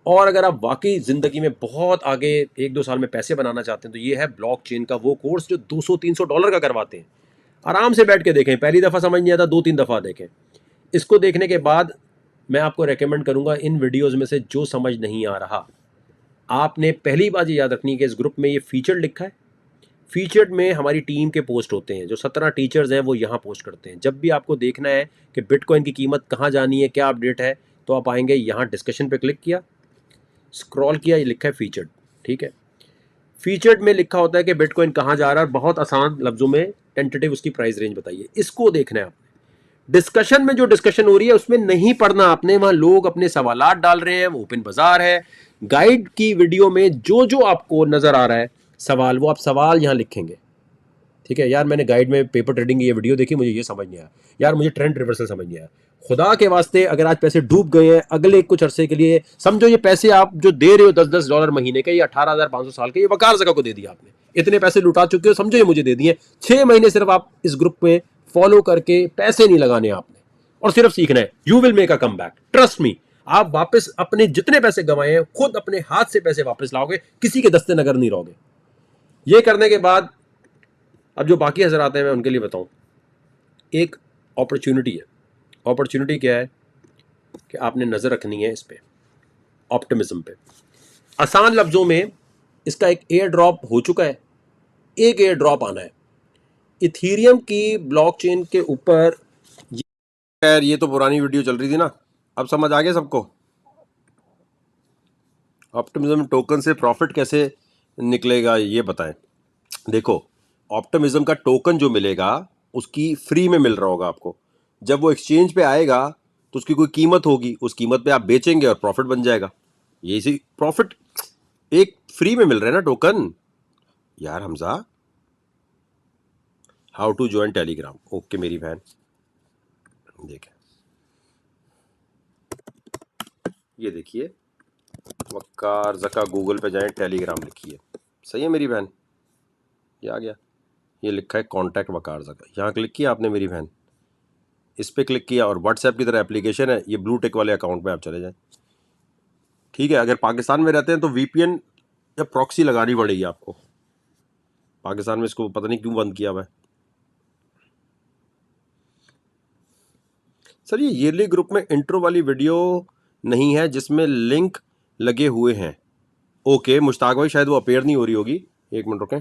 और अगर आप वाकई ज़िंदगी में बहुत आगे 1-2 साल में पैसे बनाना चाहते हैं तो ये है ब्लॉकचेन का वो कोर्स जो $200-300 का करवाते हैं। आराम से बैठ के देखें, पहली दफ़ा समझ नहीं आता 2-3 दफ़ा देखें। इसको देखने के बाद मैं आपको रेकमेंड करूँगा इन वीडियोज़ में से जो समझ नहीं आ रहा, आपने पहली बात ये याद रखनी है कि इस ग्रुप में ये फीचर लिखा है। फीचर्ड में हमारी टीम के पोस्ट होते हैं, जो 17 टीचर्स हैं वो यहाँ पोस्ट करते हैं। जब भी आपको देखना है कि बिटकॉइन की कीमत कहाँ जानी है, क्या अपडेट है, तो आप आएंगे यहाँ, डिस्कशन पे क्लिक किया, स्क्रॉल किया, ये लिखा है फीचर्ड, ठीक है। फीचर्ड में लिखा होता है कि बिटकॉइन कहाँ जा रहा है, बहुत आसान लफ्जों में टेंटेटिव उसकी प्राइस रेंज बताइए। इसको देखना है आपने। डिस्कशन में जो डिस्कशन हो रही है उसमें नहीं पढ़ना आपने, वहाँ लोग अपने सवालात डाल रहे हैं, वो ओपन बाजार है। गाइड की वीडियो में जो जो आपको नज़र आ रहा है सवाल, वो आप सवाल यहाँ लिखेंगे, ठीक है। यार मैंने गाइड में पेपर ट्रेडिंग की ये वीडियो देखी, मुझे ये समझ नहीं आया, यार मुझे ट्रेंड रिवर्सल समझ नहीं आया। खुदा के वास्ते अगर आज पैसे डूब गए हैं, अगले कुछ अरसे के लिए समझो ये पैसे आप जो दे रहे हो $10-10 महीने के, ये 18,500 साल के, ये वकार ज़का को दे दिया आपने। इतने पैसे लुटा चुके हो, समझो ये मुझे दे दिए। 6 महीने सिर्फ आप इस ग्रुप में फॉलो करके पैसे नहीं लगाने आपने, और सिर्फ सीखना है। You will make a come back, trust me. आप वापस अपने जितने पैसे गंवाए हैं खुद अपने हाथ से पैसे वापस लाओगे, किसी के दस्ते नगर नहीं रहोगे। ये करने के बाद अब जो बाकी हज़रात हैं मैं उनके लिए बताऊं, एक अपॉर्चुनिटी है। अपॉर्चुनिटी क्या है कि आपने नज़र रखनी है इस पे, ऑप्टिमिज्म पे। आसान लफ्ज़ों में इसका एक एयर ड्रॉप हो चुका है, एक एयर ड्रॉप आना है इथीरियम की ब्लॉकचेन के ऊपर। यार ये तो पुरानी वीडियो चल रही थी ना, अब समझ आ गया सबको। ऑप्टिमिज्म टोकन से प्रॉफिट कैसे निकलेगा ये बताएं। देखो ऑप्टिमिज्म का टोकन जो मिलेगा उसकी फ्री में मिल रहा होगा आपको। जब वो एक्सचेंज पे आएगा तो उसकी कोई कीमत होगी, उस कीमत पे आप बेचेंगे और प्रॉफिट बन जाएगा। ये इसी प्रॉफिट एक फ्री में मिल रहा है ना टोकन यार। Hamza, how to join Telegram. Okay मेरी बहन, देखें ये देखिए, वकार जका गूगल पे जाएं, टेलीग्राम लिखिए। सही है मेरी बहन, ये आ गया, ये लिखा है कॉन्टैक्ट वकार जका। यहाँ क्लिक किया आपने मेरी बहन, इस पर क्लिक किया और व्हाट्सएप की तरह एप्लीकेशन है, ये ब्लू टिक वाले अकाउंट में आप चले जाएं। ठीक है, अगर पाकिस्तान में रहते हैं तो वीपीएन या प्रॉक्सी लगानी पड़ेगी आपको। पाकिस्तान में इसको पता नहीं क्यों बंद किया हुआ है। सर ये ईयरली ग्रुप में इंट्रो वाली वीडियो नहीं है जिसमें लिंक लगे हुए हैं। ओके मुश्ताक भाई, शायद वो अपेयर नहीं हो रही होगी। एक मिनट रुकें,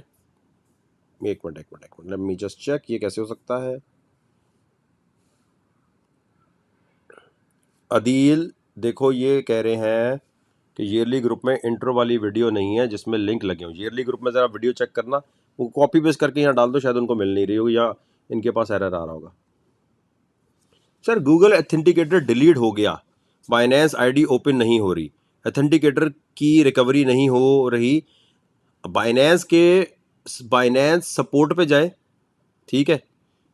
एक minute let me just check, ये कैसे हो सकता है। अदील देखो, ये कह रहे हैं कि ईयरली ग्रुप में इंट्रो वाली वीडियो नहीं है जिसमें लिंक लगे हों। ईयरली ग्रुप में ज़रा वीडियो चेक करना, वो कॉपी पेस्ट करके यहाँ डाल दो, शायद उनको मिल नहीं रही होगी या इनके पास एरर आ रहा होगा। सर गूगल एथेंटिकेटर डिलीट हो गया, बाइनेंस आईडी ओपन नहीं हो रही, एथेंटिकेटर की रिकवरी नहीं हो रही। बाइनेंस सपोर्ट पे जाए, ठीक है,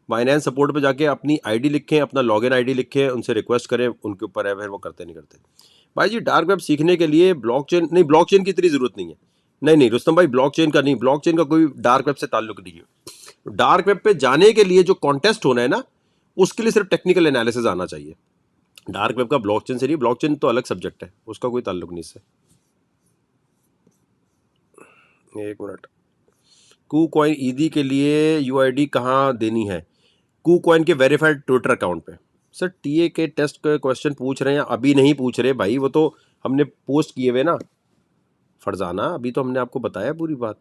बाइनेंस सपोर्ट पे जाके अपनी आईडी लिखें, अपना लॉगिन आईडी लिखें, उनसे रिक्वेस्ट करें, उनके ऊपर है, फिर वो करते नहीं करते। भाई जी डार्क वेब सीखने के लिए ब्लॉकचेन नहीं, ब्लॉकचेन की इतनी ज़रूरत नहीं है। नहीं रुस्तम भाई, ब्लॉकचेन का नहीं, ब्लॉकचेन का कोई डार्क वेब से ताल्लुक नहीं है। डार्क वेब पे जाने के लिए जो कॉन्टेस्ट होना है ना, उसके लिए सिर्फ टेक्निकल एनालिसिस आना चाहिए। डार्क वेब का ब्लॉकचेन से नहीं, ब्लॉकचेन तो अलग सब्जेक्ट है, उसका कोई ताल्लुक नहीं इससे। एक मिनट, KuCoin ईदी के लिए यूआईडी कहाँ देनी है? KuCoin के वेरीफाइड ट्विटर अकाउंट पे। सर टीए के टेस्ट के क्वेश्चन पूछ रहे हैं, अभी नहीं पूछ रहे भाई, वो तो हमने पोस्ट किए हुए ना फरजाना, अभी तो हमने आपको बताया पूरी बात।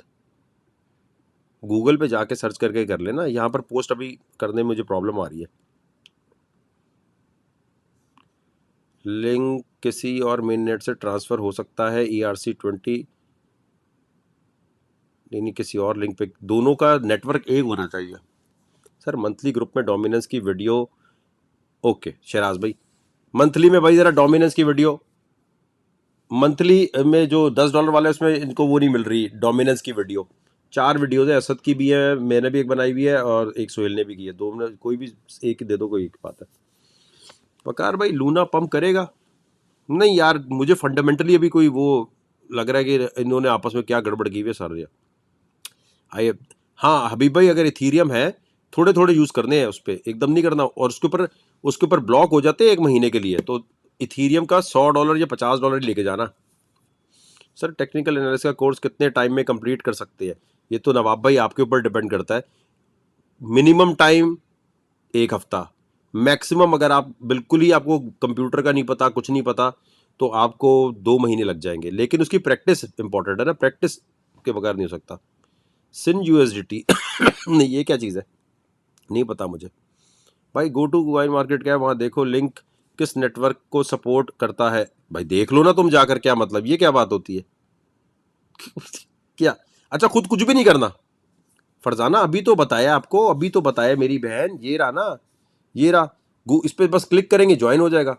गूगल पे जाके सर्च करके कर लेना, यहाँ पर पोस्ट अभी करने में मुझे प्रॉब्लम आ रही है। लिंक किसी और मेन नेट से ट्रांसफ़र हो सकता है, ERC20 नहीं, किसी और लिंक पे, दोनों का नेटवर्क एक होना चाहिए। सर मंथली ग्रुप में डोमिनेंस की वीडियो, ओके शहराज भाई, मंथली में भाई ज़रा डोमिनेंस की वीडियो, मंथली में जो $10 वाले उसमें इनको वो नहीं मिल रही डोमिनेंस की वीडियो। 4 वीडियोज़ है, असद की भी है, मैंने भी एक बनाई हुई है और एक सोहेल ने भी की है, दो में कोई भी एक ही दे दो, कोई एक बात है। वकार भाई लूना पंप करेगा? नहीं यार, मुझे फंडामेंटली अभी कोई वो लग रहा है कि इन्होंने आपस में क्या गड़बड़ की हुई है सारे। आइए हाँ हबीब भाई, अगर इथीरियम है थोड़े थोड़े यूज़ करने हैं, उस पर एकदम नहीं करना, और उसके ऊपर ब्लॉक हो जाते हैं 1 महीने के लिए, तो इथीरियम का $100 या $50 ही लेके जाना। सर टेक्निकल एनालिसिस का कोर्स कितने टाइम में कंप्लीट कर सकते हैं? ये तो नवाब भाई आपके ऊपर डिपेंड करता है। मिनिमम टाइम 1 हफ्ता, मैक्सिमम अगर आप बिल्कुल ही आपको कंप्यूटर का नहीं पता, कुछ नहीं पता, तो आपको 2 महीने लग जाएंगे, लेकिन उसकी प्रैक्टिस इंपॉर्टेंट है ना, प्रैक्टिस के बगैर नहीं हो सकता। सिन USDT नहीं, ये क्या चीज़ है, नहीं पता मुझे भाई। गो टू कॉइन मार्केट क्या है, वहाँ देखो लिंक किस नेटवर्क को सपोर्ट करता है। भाई देख लो ना तुम जाकर, क्या मतलब, ये क्या बात होती है क्या? अच्छा खुद कुछ भी नहीं करना फरजाना, अभी तो बताया आपको, अभी तो बताया मेरी बहन, ये रहा ना, ये रहा, इस पर बस क्लिक करेंगे ज्वाइन हो जाएगा।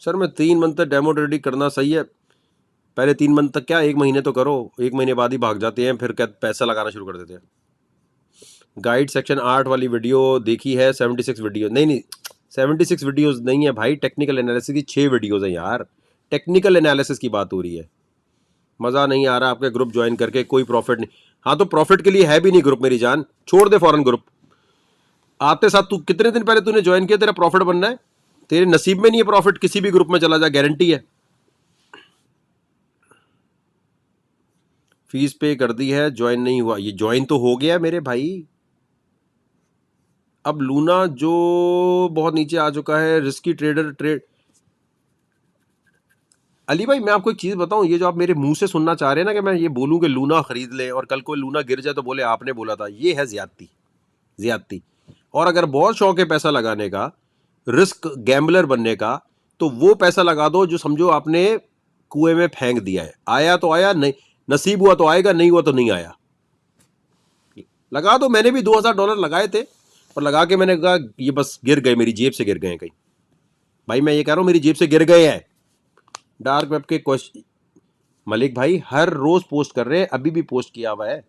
सर मैं 3 मंथ तक डेमो ट्रेडिंग करना सही है? पहले 3 मंथ तक क्या, 1 महीने तो करो, 1 महीने बाद ही भाग जाते हैं, फिर क्या पैसा लगाना शुरू कर देते हैं। गाइड सेक्शन 8 वाली वीडियो देखी है, 76 वीडियो नहीं 76 वीडियोस नहीं है भाई, टेक्निकल एनालिसिस की 6 वीडियोस हैं यार, टेक्निकल एनालिसिस की बात हो रही है। मज़ा नहीं आ रहा आपके ग्रुप ज्वाइन करके, कोई प्रॉफिट नहीं। हाँ तो प्रॉफिट के लिए है भी नहीं ग्रुप मेरी जान, छोड़ दे फॉरन ग्रुप। आते साथ तू कितने दिन पहले तूने ज्वाइन किया, तेरा प्रॉफिट बनना है, तेरे नसीब में नहीं है प्रॉफिट, किसी भी ग्रुप में चला जा, गारंटी है। फीस पे कर दी है, ज्वाइन नहीं हुआ, ये ज्वाइन तो हो गया मेरे भाई। अब लूना जो बहुत नीचे आ चुका है, रिस्की ट्रेड। अली भाई मैं आपको एक चीज़ बताऊं, ये जो आप मेरे मुंह से सुनना चाह रहे हैं ना कि मैं ये बोलूं कि लूना खरीद ले और कल को लूना गिर जाए तो बोले आपने बोला था, ये है ज्यादती। और अगर बहुत शौक है पैसा लगाने का, रिस्क गैम्बलर बनने का, तो वो पैसा लगा दो जो समझो आपने कुएं में फेंक दिया है, आया तो आया, नहीं नसीब हुआ तो आएगा, नहीं हुआ तो नहीं आया। लगा दो, मैंने भी $2000 लगाए थे और लगा के मैंने कहा ये बस गिर गए, मेरी जेब से गिर गए कहीं। भाई मैं ये कह रहा हूं मेरी जेब से गिर गए हैं। डार्क वेब के क्वेश्चन मलिक भाई हर रोज पोस्ट कर रहे हैं, अभी भी पोस्ट किया हुआ है।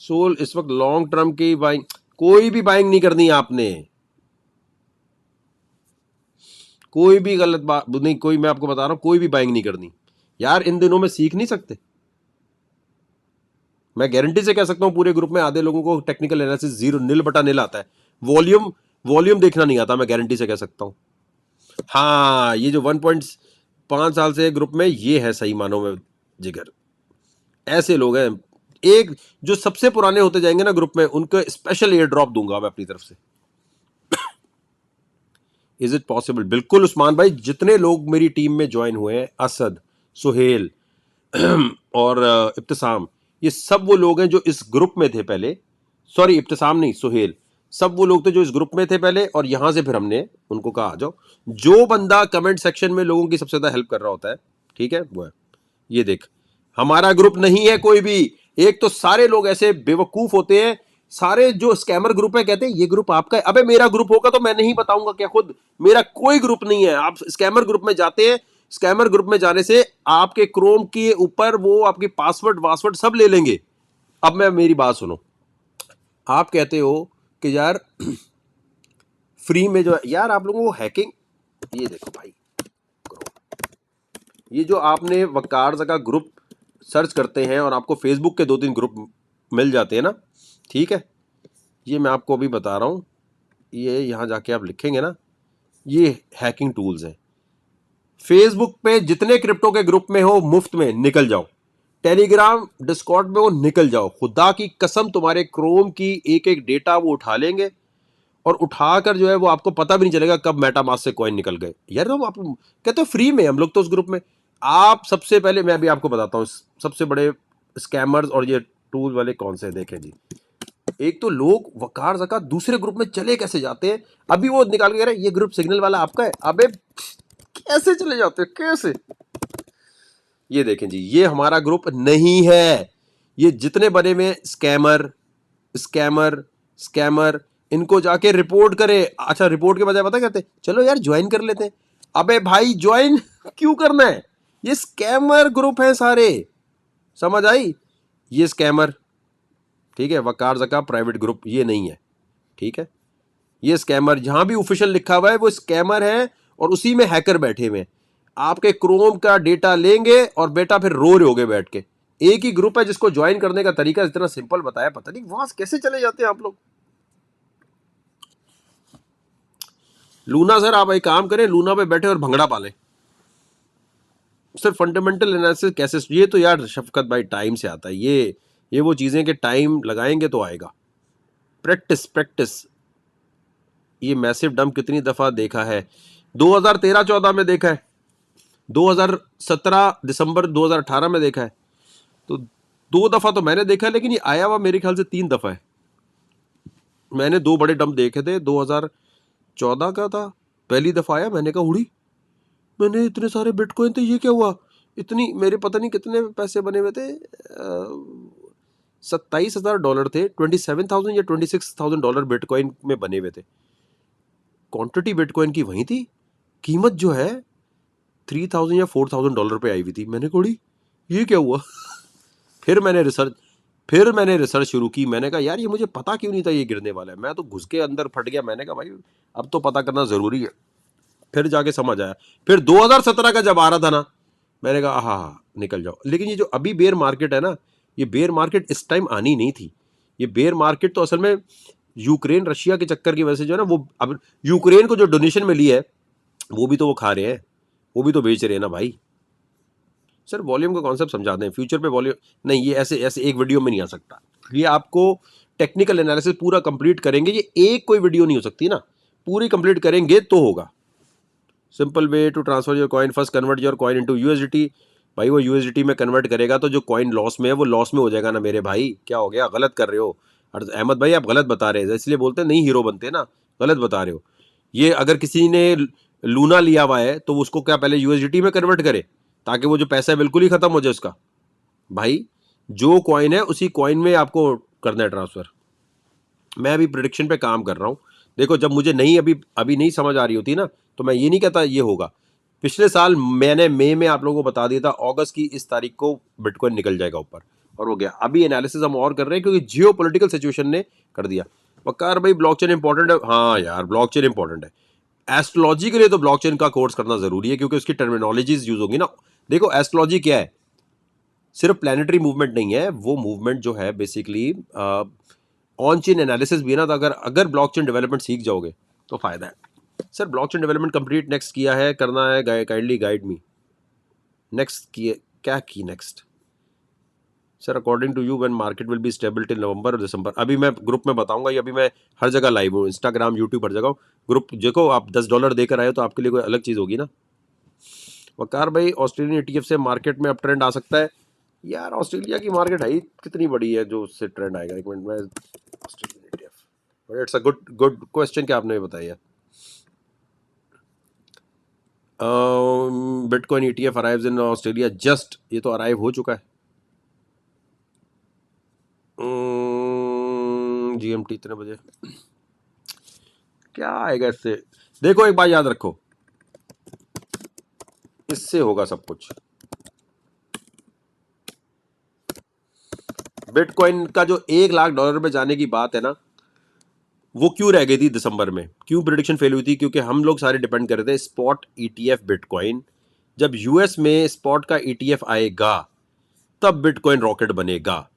सोल इस वक्त लॉन्ग टर्म की बाइंग, कोई भी बाइंग नहीं करनी आपने, कोई भी गलत बात नहीं, कोई मैं आपको बता रहा हूं कोई भी बाइंग नहीं करनी यार। इन दिनों में सीख नहीं सकते, मैं गारंटी से कह सकता हूं पूरे ग्रुप में आधे लोगों को टेक्निकल एनालिसिस 0 निल बटा निल आता है, वॉल्यूम देखना नहीं आता, मैं गारंटी से कह सकता हूं। हाँ ये जो 1.5 साल से ग्रुप में ये है सही मानों में जिगर, ऐसे लोग हैं। एक जो सबसे पुराने होते जाएंगे ना ग्रुप में, उनको स्पेशल एयर ड्रॉप दूंगा मैं अपनी तरफ से। Is it possible? बिल्कुल उस्मान भाई, जितने लोग मेरी टीम में ज्वाइन हुए हैं, असद, सुहेल और इब्तिसाम, ये सब वो लोग हैं जो इस ग्रुप में थे पहले। सॉरी इब्तिसाम नहीं, सुहेल, सब वो लोग थे जो इस ग्रुप में थे पहले, और यहां से फिर हमने उनको कहा आ जाओ। जो बंदा कमेंट सेक्शन में लोगों की सबसे ज्यादा हेल्प कर रहा होता है, ठीक है, वो है। ये देख, हमारा ग्रुप नहीं है कोई भी। एक तो सारे लोग ऐसे बेवकूफ होते हैं, सारे जो स्कैमर ग्रुप है कहते हैं ये ग्रुप आपका है। अबे मेरा ग्रुप होगा तो मैं नहीं बताऊंगा क्या खुद? मेरा कोई ग्रुप नहीं है। आप स्कैमर ग्रुप में जाते हैं, स्कैमर ग्रुप में जाने से आपके क्रोम के ऊपर वो आपके पासवर्ड सब ले लेंगे। अब मैं मेरी बात सुनो, आप कहते हो कि यार फ्री में जो यार आप लोगों को हैकिंग, ये देखो भाई, ये जो आपने वकार का ग्रुप सर्च करते हैं और आपको फेसबुक के 2-3 ग्रुप मिल जाते हैं ना, ठीक है, ये मैं आपको अभी बता रहा हूं, ये यहां जाके आप लिखेंगे ना, ये हैकिंग टूल्स हैं। फेसबुक पे जितने क्रिप्टो के ग्रुप में हो मुफ्त में निकल जाओ, टेलीग्राम डिस्कॉर्ड में वो निकल जाओ, खुदा की कसम तुम्हारे क्रोम की एक एक डेटा वो उठा लेंगे और उठाकर जो है वो आपको पता भी नहीं चलेगा कब मेटामास्क से कॉइन निकल गए। यार तो आप कहते हो फ्री में, हम लोग तो उस ग्रुप में। आप सबसे पहले मैं भी आपको बताता हूँ सबसे बड़े स्कैमर्स और ये टूल वाले कौन से देखें जी। एक तो लोग वकार ज़का दूसरे ग्रुप में चले कैसे जाते हैं, अभी वो निकाल के कह रहे हैं ये ग्रुप सिग्नल वाला आपका है। अबे कैसे चले जाते हैं, कैसे? ये देखें जी, ये हमारा ग्रुप नहीं है। ये जितने बने में स्कैमर स्कैमर स्कैमर, इनको जाके रिपोर्ट करे। अच्छा रिपोर्ट के बजाय पता कहते चलो यार ज्वाइन कर लेते हैं। अबे भाई ज्वाइन क्यों करना है? ये स्कैमर ग्रुप है सारे, समझ आई? ये स्कैमर, ठीक है, वकार ज़का प्राइवेट ग्रुप ये नहीं है, ठीक है। ये स्कैमर जहां भी ऑफिशियल लिखा हुआ है वो स्कैमर है, और उसी में हैकर बैठे हुए हैं। आपके क्रोम का डेटा लेंगे और बेटा फिर रो रहे होगे बैठ के। एक ही ग्रुप है जिसको ज्वाइन करने का तरीका इतना सिंपल बताया, पता नहीं वहां कैसे चले जाते हैं आप लोग। लूना सर आप एक काम करें, लूना पे बैठे और भंगड़ा पालें सर। फंडामेंटल एनालिसिस कैसे, ये तो यार शफकत भाई टाइम से आता है, ये वो चीजें कि टाइम लगाएंगे तो आएगा। प्रैक्टिस। ये मैसिव डंप कितनी दफा देखा है? 2013-14 में देखा है, 2017 दिसंबर 2018 में देखा है, तो 2 दफा तो मैंने देखा है, लेकिन ये आया हुआ मेरे ख्याल से 3 दफा है। मैंने 2 बड़े डंप देखे थे। 2014 का था, पहली दफा आया, मैंने कहा उड़ी, मैंने इतने सारे बिटकॉइन थे, ये क्या हुआ? इतनी मेरे पता नहीं कितने पैसे बने हुए थे, $27,000 थे, 27,000 या $26,000 बिटकॉइन में बने हुए थे। क्वांटिटी बिटकॉइन की वही थी, कीमत जो है $3,000 या $4,000 पे आई हुई थी। मैंने कहा ये क्या हुआ? फिर मैंने रिसर्च शुरू की। मैंने कहा यार ये मुझे पता क्यों नहीं था ये गिरने वाला है, मैं तो घुस के अंदर फट गया। मैंने कहा भाई अब तो पता करना जरूरी है। फिर जाके समझ आया। फिर 2017 का जब आ रहा था ना, मैंने कहा हाँ निकल जाओ। लेकिन ये जो अभी बेयर मार्केट है ना, ये बेयर मार्केट इस टाइम आनी नहीं थी। ये बेयर मार्केट तो असल में यूक्रेन रशिया के चक्कर की वजह से जो है ना, वो अब यूक्रेन को जो डोनेशन मिली है वो भी तो वो खा रहे हैं, वो भी तो बेच रहे हैं ना भाई। सर वॉल्यूम का कॉन्सेप्ट समझा दें, फ्यूचर पे वॉल्यूम नहीं, ये ऐसे एक वीडियो में नहीं आ सकता। ये आपको टेक्निकल एनालिसिस पूरा कंप्लीट करेंगे, ये एक कोई वीडियो नहीं हो सकती ना, पूरी कंप्लीट करेंगे तो होगा। Simple way to transfer your coin, first convert your coin into USDT. भाई वो यूएसडीटी में कन्वर्ट करेगा तो जो कॉइन लॉस में है वो लॉस में हो जाएगा ना मेरे भाई। क्या हो गया, गलत कर रहे हो अहमद भाई, आप गलत बता रहे हैं, इसलिए बोलते हैं नहीं हीरो बनते ना, गलत बता रहे हो। ये अगर किसी ने लूना लिया हुआ है तो उसको क्या पहले यूएसडीटी में कन्वर्ट करे ताकि वो जो पैसा है बिल्कुल ही खत्म हो जाए उसका। भाई जो कॉइन है उसी कॉइन में आपको करना है ट्रांसफर। मैं अभी प्रिडिक्शन पे काम कर रहा हूँ। देखो जब मुझे नहीं अभी नहीं समझ आ रही होती ना, तो मैं ये नहीं कहता ये होगा। पिछले साल मैंने मई में आप लोगों को बता दिया था अगस्त की इस तारीख को बिटकॉइन निकल जाएगा ऊपर, और हो गया। अभी एनालिसिस हम और कर रहे हैं क्योंकि जियो पोलिटिकल सिचुएशन ने कर दिया। वकार भाई ब्लॉकचेन इंपॉर्टेंट है? हाँ यार ब्लॉकचेन इंपॉर्टेंट है। एस्ट्रोलॉजी के लिए तो ब्लॉकचेन का कोर्स करना जरूरी है क्योंकि उसकी टर्मिनोलॉजीज यूज होगी ना। देखो एस्ट्रोलॉजी क्या है, सिर्फ प्लैनेटरी मूवमेंट नहीं है, वो मूवमेंट जो है बेसिकली ऑन चेन एनालिसिस भी है ना। तो अगर ब्लॉकचेन डेवलपमेंट सीख जाओगे तो फायदा है। Sir blockchain development complete next किया है, करना है, काइंडली गाइड मी। नेक्स्ट किए क्या की next? Sir according to you when market will be stable till November और दिसंबर। अभी मैं ग्रुप में बताऊंगा, ये अभी मैं हर जगह लाइव हूँ, इंस्टाग्राम यूट्यूब हर जगह हूँ। ग्रुप देखो, आप $10 देकर आए तो आपके लिए कोई अलग चीज़ होगी ना। वकार भाई ऑस्ट्रेलियन ETF से मार्केट में अब ट्रेंड आ सकता है? यार ऑस्ट्रेलिया की मार्केट है ही कितनी बड़ी है जो उससे ट्रेंड आएगा। एक मिनट में Australian ETF, but it's a good question क्या आपने बताया। Bitcoin ETF arrives in Australia just, ये तो अराइव हो चुका है। GMT इतने बजे क्या आएगा इससे? देखो एक बात याद रखो, इससे होगा सब कुछ। बिटकॉइन का जो $1 लाख पे जाने की बात है ना, वो क्यों रह गई थी दिसंबर में? क्यों प्रेडिक्शन फेल हुई थी? क्योंकि हम लोग सारे डिपेंड कर रहे थे स्पॉट ETF बिटकॉइन। जब यूएस में स्पॉट का ETF आएगा तब बिटकॉइन रॉकेट बनेगा।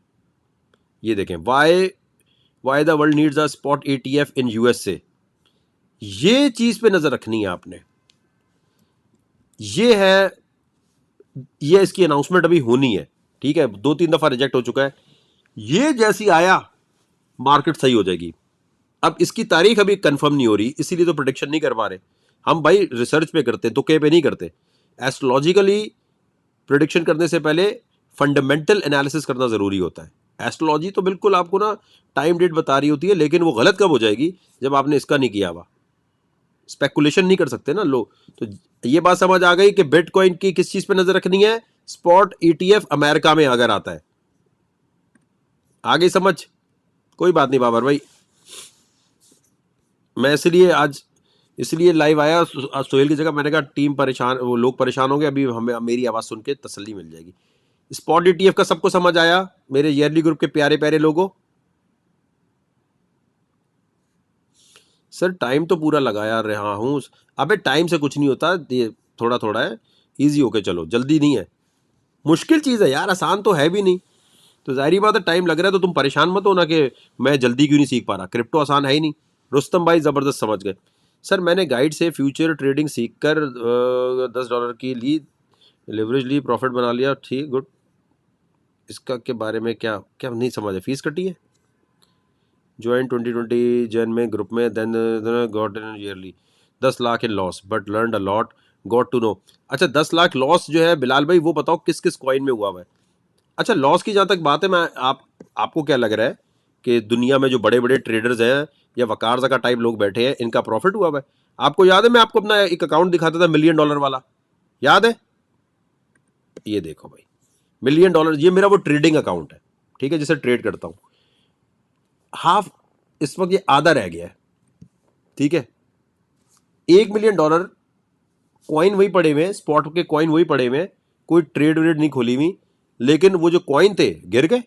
ये देखें, why the world needs a spot ETF in USA। ये चीज पे नजर रखनी है आपने। ये है, ये इसकी अनाउंसमेंट अभी होनी है, ठीक है। 2-3 दफा रिजेक्ट हो चुका है। ये जैसी आया मार्केट सही हो जाएगी। अब इसकी तारीख अभी कंफर्म नहीं हो रही, इसीलिए तो प्रेडिक्शन नहीं कर पा रहे हम भाई। रिसर्च पे करते, तुक्के पे नहीं करते। एस्ट्रोलॉजिकली प्रेडिक्शन करने से पहले फंडामेंटल एनालिसिस करना जरूरी होता है। एस्ट्रोलॉजी तो बिल्कुल आपको ना टाइम डेट बता रही होती है, लेकिन वो गलत कब हो जाएगी? जब आपने इसका नहीं किया हुआ। स्पेकुलेशन नहीं कर सकते ना लोग। तो ये बात समझ आ गई कि बिटकॉइन की किस चीज पे नजर रखनी है? स्पॉट ETF अमेरिका में अगर आता है। आ गई समझ? कोई बात नहीं बाबर भाई, मैं इसलिए लाइव आया सोहेल की जगह। मैंने कहा टीम परेशान, वो लोग परेशान होंगे, अभी हमें मेरी आवाज सुन के तसल्ली मिल जाएगी। स्पॉट ETF का सबको समझ आया मेरे ईयरली ग्रुप के प्यारे प्यारे लोगों? सर टाइम तो पूरा लगाया रहा हूं। अबे टाइम से कुछ नहीं होता, थोड़ा थोड़ा है, इजी होके चलो, जल्दी नहीं है। मुश्किल चीज है यार, आसान तो है भी नहीं। तो जाहिर बात है टाइम लग रहा है, तो तुम परेशान मत हो ना कि मैं जल्दी क्यों नहीं सीख पा रहा। क्रिप्टो आसान है ही नहीं। रुस्तम भाई जबरदस्त समझ गए। सर मैंने गाइड से फ्यूचर ट्रेडिंग सीखकर $10 की ली, लेवरेज ली, प्रॉफिट बना लिया। ठीक, गुड। इसका के बारे में क्या क्या नहीं समझ है? फीस कटी है? ज्वाइन 2020 जन में ग्रुप में, then got in early 10 lakh in loss but learn a lot, got to know. अच्छा 10 लाख लॉस जो है बिलाल भाई, वो बताओ किस किस कॉइन में हुआ हुआ है? अच्छा लॉस की जहाँ तक बात है, मैं आपको क्या लग रहा है कि दुनिया में जो बड़े बड़े ट्रेडर्स हैं या वकार ज़का टाइप लोग बैठे हैं, इनका प्रॉफिट हुआ है? आपको याद है मैं आपको अपना एक अकाउंट दिखाता था $1 मिलियन वाला, याद है? ये देखो भाई $1 मिलियन, ये मेरा वो ट्रेडिंग अकाउंट है, ठीक है, जिसे ट्रेड करता हूँ। हाफ, इस वक्त ये आधा रह गया है, ठीक है। $1 मिलियन कॉइन वही पड़े हुए हैं, स्पॉट के कॉइन वही पड़े हुए हैं, कोई ट्रेड व्रेड नहीं खोली हुई, लेकिन वो जो कॉइन थे गिर गए।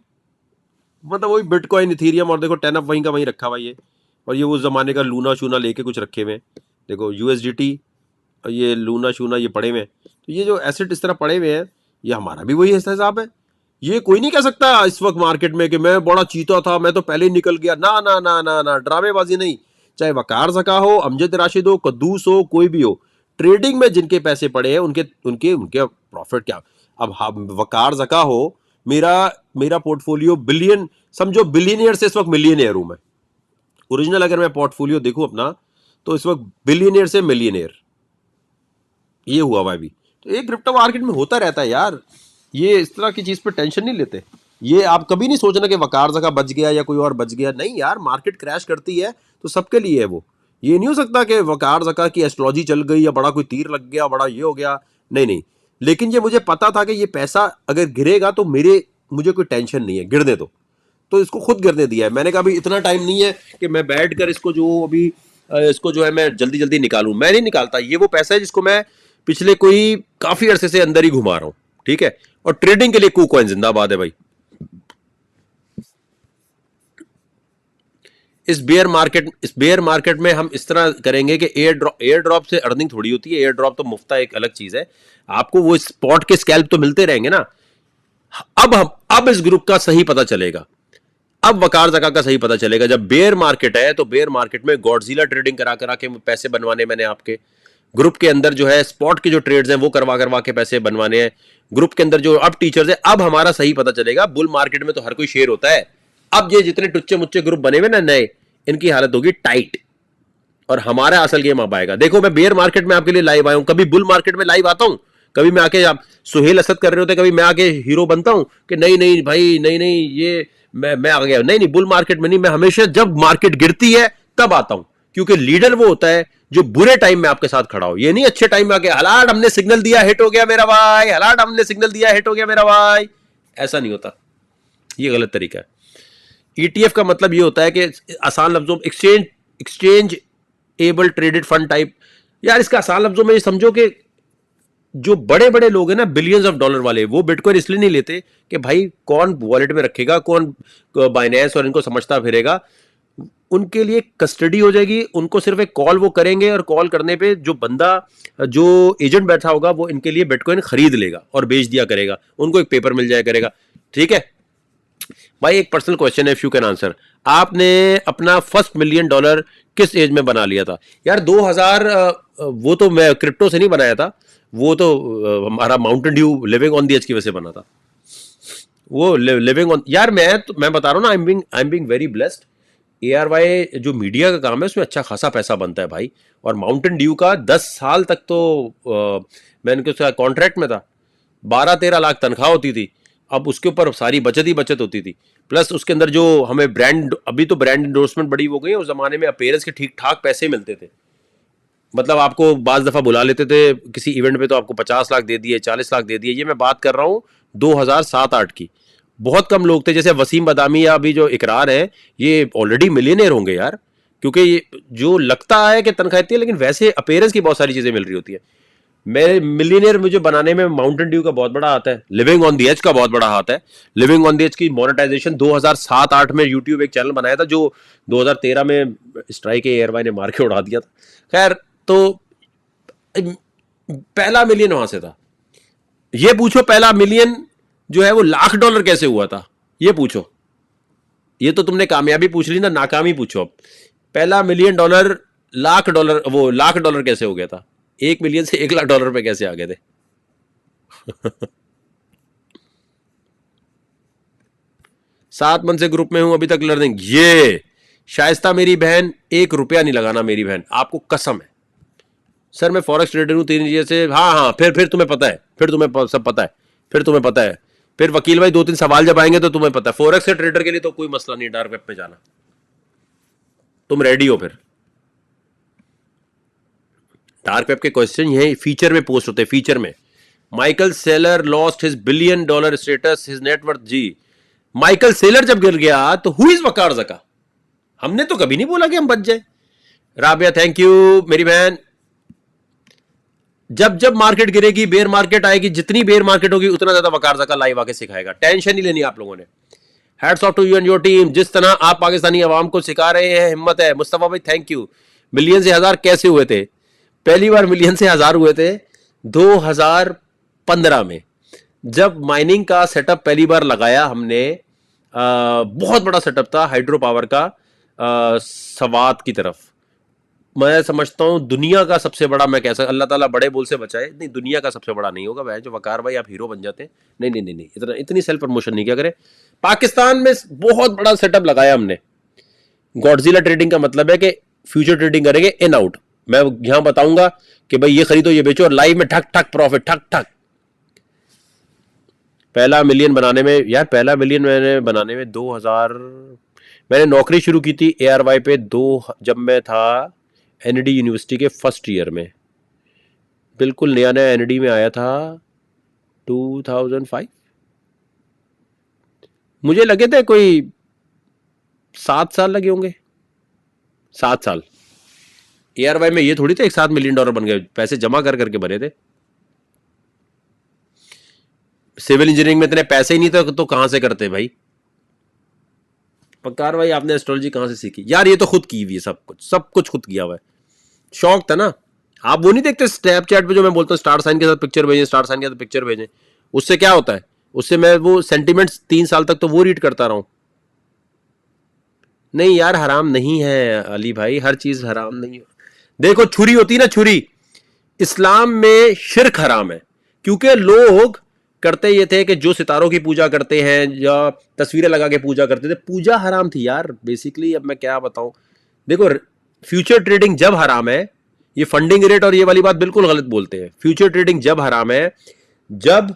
मतलब वही बिटकॉइन, इथीरियम, और देखो 10 अप वहीं का वहीं रखा हुआ ये, और ये उस जमाने का लूना शूना लेके कुछ रखे हुए हैं। देखो USDT, ये लूना शूना ये पड़े हुए हैं। तो ये जो एसेट इस तरह पड़े हुए हैं, ये हमारा भी वही हिसाब है। ये कोई नहीं कह सकता इस वक्त मार्केट में कि मैं बड़ा चीता था, मैं तो पहले ही निकल गया। ना ना ना ना ना, ड्रामेबाजी नहीं। चाहे वकार ज़का हो, अमजद राशिद हो, कद्दूस हो, कोई भी हो, ट्रेडिंग में जिनके पैसे पड़े हैं उनके उनके उनके प्रॉफिट क्या। अब वकार ज़का हो, मेरा पोर्टफोलियो बिलियन, समझो बिलियनियर से इस वक्त मिलियनियर हूं मैं। ओरिजिनल अगर मैं पोर्टफोलियो देखूं अपना, तो इस वक्त बिलियनियर से मिलियनियर ये हुआ हुआ भी। तो एक क्रिप्टो मार्केट में होता रहता है यार, ये इस तरह की चीज पे टेंशन नहीं लेते। ये आप कभी नहीं सोचना कि वकार ज़का बच गया या कोई और बच गया, नहीं यार, मार्केट क्रैश करती है तो सबके लिए है वो। ये नहीं हो सकता कि वकार ज़का की एस्ट्रोलॉजी चल गई या बड़ा कोई तीर लग गया, बड़ा ये हो गया, नहीं नहीं। लेकिन ये मुझे पता था कि ये पैसा अगर गिरेगा तो मुझे कोई टेंशन नहीं है, गिरने दो। तो इसको खुद गिरने दिया है। मैंने कहा भाई इतना टाइम नहीं है कि मैं बैठ कर इसको जो अभी इसको जो है मैं जल्दी जल्दी निकालूं। मैं नहीं निकालता, ये वो पैसा है जिसको मैं पिछले कोई काफी अरसे से अंदर ही घुमा रहा हूं, ठीक है। और ट्रेडिंग के लिए KuCoin जिंदाबाद है भाई। इस बेयर मार्केट में हम इस तरह करेंगे कि एयर ड्रॉप से अर्निंग थोड़ी होती है। एयर ड्रॉप तो मुफ्त एक अलग चीज है, आपको वो स्पॉट के स्कैल्प तो मिलते रहेंगे ना। अब इस ग्रुप का सही पता चलेगा, अब वकार जका का सही पता चलेगा। जब बेयर मार्केट है तो बेयर मार्केट में गॉडजिला ट्रेडिंग करा करा के पैसे बनवाने मैंने आपके ग्रुप के अंदर जो है स्पॉट के जो ट्रेड्स हैं वो करवा करवा के पैसे बनवाने हैं ग्रुप के अंदर जो अब टीचर्स है। अब हमारा सही पता चलेगा। बुल मार्केट में तो हर कोई शेयर होता है, अब ये जितने टुच्चे मुच्चे ग्रुप बने हुए ना नए, इनकी हालत होगी टाइट और हमारा असल गेम अब आएगा। देखो मैं बेयर मार्केट में आपके लिए लाइव आया हूं, कभी बुल मार्केट में लाइव आता हूं, कभी मैं आके आप सुहेल असद कर रहे होते, कभी मैं आके हीरो बनता हूं कि नहीं नहीं भाई नहीं नहीं ये मैं आ गया। नहीं नहीं, बुल मार्केट में नहीं, मैं हमेशा जब मार्केट गिरती है तब आता हूं, क्योंकि लीडर वो होता है जो बुरे टाइम में आपके साथ खड़ा हो। ये नहीं अच्छे टाइम में आके हलाट हमने सिग्नल दिया हिट हो गया मेरा भाई, हलाट हमने सिग्नल दिया हिट हो गया मेरा भाई, ऐसा नहीं होता, ये गलत तरीका है। ETF का मतलब ये होता है कि आसान लफ्जों में exchange able traded fund type. यार इसका आसान लफ्जों में ये समझो कि जो बड़े बड़े लोग हैं ना बिलियंस ऑफ डॉलर वाले, वो बिटकॉइन इसलिए नहीं लेते कि भाई कौन वॉलेट में रखेगा, कौन बाइनेंस और इनको समझता फिरेगा। उनके लिए कस्टडी हो जाएगी, उनको सिर्फ एक कॉल वो करेंगे और कॉल करने पे जो बंदा जो एजेंट बैठा होगा वो इनके लिए बिटकॉइन खरीद लेगा और बेच दिया करेगा, उनको एक पेपर मिल जाया करेगा, ठीक है भाई। एक पर्सनल क्वेश्चन है, इफ यू कैन आंसर, आपने अपना फर्स्ट $1 मिलियन किस एज में बना लिया था? यार 2000 वो तो मैं क्रिप्टो से नहीं बनाया था, वो तो हमारा Mountain Dew living on the edge की वजह से बना था। वो लिविंग ऑन, यार मैं बता रहा हूँ ना, I am being very blessed. ARY जो मीडिया का काम है उसमें अच्छा खासा पैसा बनता है भाई। और माउंटेन ड्यू का 10 साल तक तो मैं इनके कॉन्ट्रैक्ट में था, 12-13 लाख तनख्वाह होती थी। अब उसके ऊपर सारी बचत ही बचत होती थी, प्लस उसके अंदर जो हमें ब्रांड, अभी तो ब्रांड इंडोर्समेंट बड़ी हो गई है, उस जमाने में अपीयरेंस के ठीक ठाक पैसे मिलते थे। मतलब आपको बाज दफा बुला लेते थे किसी इवेंट पे तो आपको 50 लाख दे दिए, 40 लाख दे दिए। ये मैं बात कर रहा हूँ 2007-8 की। बहुत कम लोग थे, जैसे वसीम बदामी या अभी जो इकरार है, ये ऑलरेडी मिलियनेयर होंगे यार, क्योंकि ये जो लगता है कि तनख्वाह इतनी है लेकिन वैसे अपीयरेंस की बहुत सारी चीजें मिल रही होती है। मैं मिलियनेयर मुझे बनाने में माउंटेन ड्यू का बहुत बड़ा हाथ है, लिविंग ऑन द एज का बहुत बड़ा हाथ है। लिविंग ऑन द एज की मोनेटाइजेशन 2007-8 में यूट्यूब एक चैनल बनाया था, जो 2013 में स्ट्राइक ARY ने मार के उड़ा दिया था। खैर, तो पहला मिलियन वहां से था। ये पूछो पहला मिलियन जो है वो $1,00,000 कैसे हुआ था, ये पूछो। ये तो तुमने कामयाबी पूछ ली ना, नाकामी पूछो। अब पहला $1 मिलियन $1,00,000, वो $1,00,000 कैसे हो गया था? 1 मिलियन से $1,00,000 पे कैसे आ गए थे? 7 मंथ से ग्रुप में हूं, अभी तक लर्निंग। ये शाइस्ता मेरी बहन, ₹1 नहीं लगाना मेरी बहन, आपको कसम है। सर मैं फॉरेक्स ट्रेडर हूं 3 ईयर से। हाँ, फिर तुम्हें पता है, फिर तुम्हें सब पता है, फिर तुम्हें पता है। फिर वकील भाई 2-3 सवाल जब आएंगे तो तुम्हें पता है। फॉरेक्स के ट्रेडर के लिए तो कोई मसला नहीं डार्क वेब पे जाना, तुम रेडी हो। फिर डार्क वेब के क्वेश्चन यही फीचर में पोस्ट होते हैं। फीचर में Michael Saylor lost his $1 billion status, his net worth. जी, माइकल सेलर जब गिर गया तो हु इज वकार जका? हमने तो कभी नहीं बोला कि हम बच जाए। राबिया थैंक यू मेरी बहन। जब जब मार्केट गिरेगी, बेयर मार्केट आएगी, जितनी बेयर मार्केट होगी उतना ज्यादा वकार जका लाइव आके सिखाएगा। टेंशन नहीं लेनी आप लोगों ने। Hats off to you and your team, जिस तरह आप पाकिस्तानी आवाम को सिखा रहे हैं, हिम्मत है। मुस्तफा भाई थैंक यू। मिलियन से हजार कैसे हुए थे? पहली बार मिलियन से हजार हुए थे 2015 में, जब माइनिंग का सेटअप पहली बार लगाया हमने। बहुत बड़ा सेटअप था हाइड्रो पावर का, सवात की तरफ। मैं समझता हूं दुनिया का सबसे बड़ा, मैं कह सकता, अल्लाह ताला बड़े बोल से बचाए, नहीं दुनिया का सबसे बड़ा नहीं होगा भाई। जो वकार भाई आप हीरो बन जाते हैं। नहीं नहीं नहीं नहीं, इतनी सेल्फ प्रमोशन नहीं किया करें। पाकिस्तान में बहुत बड़ा सेटअप लगाया हमने। गॉडजिला ट्रेडिंग का मतलब है कि फ्यूचर ट्रेडिंग करेंगे इन आउट। मैं यहां बताऊंगा कि भाई ये खरीदो ये बेचो, और लाइव में ठक ठक प्रॉफिट, ठक ठक। पहला मिलियन बनाने में, यार पहला मिलियन मैंने बनाने में 2000, मैंने नौकरी शुरू की थी ARY पे जब मैं था ND यूनिवर्सिटी के फर्स्ट ईयर में। बिल्कुल नया नया ND में आया था 2005। मुझे लगे थे कोई 7 साल लगे होंगे, 7 साल। ARY में ये थोड़ी थे $1 मिलियन बन गए, पैसे जमा कर करके भरे थे। सिविल इंजीनियरिंग में इतने पैसे ही नहीं थे तो कहां से करते भाई? पक्कार भाई आपने एस्ट्रोलॉजी कहां से सीखी यार? ये तो खुद की हुई है, सब कुछ खुद किया हुआ है। शौक था ना। आप वो नहीं देखते स्नैपचैट पे जो मैं बोलता हूँ स्टार साइन के साथ पिक्चर भेजें, स्टार साइन के साथ पिक्चर भेजें, उससे क्या होता है? उससे मैं वो सेंटिमेंट्स 3 साल तक तो वो रीड करता रहा हूं। नहीं यार हराम नहीं है अली भाई, हर चीज हराम नहीं है। देखो छुरी होती है ना, छुरी, इस्लाम में शिर्क हराम है, क्योंकि लोग करते ये थे कि जो सितारों की पूजा करते हैं या तस्वीरें लगा के पूजा करते थे, पूजा हराम थी यार बेसिकली। अब मैं क्या बताऊं, देखो फ्यूचर ट्रेडिंग जब हराम है, ये फंडिंग रेट और ये वाली बात बिल्कुल गलत बोलते हैं। फ्यूचर ट्रेडिंग जब हराम है जब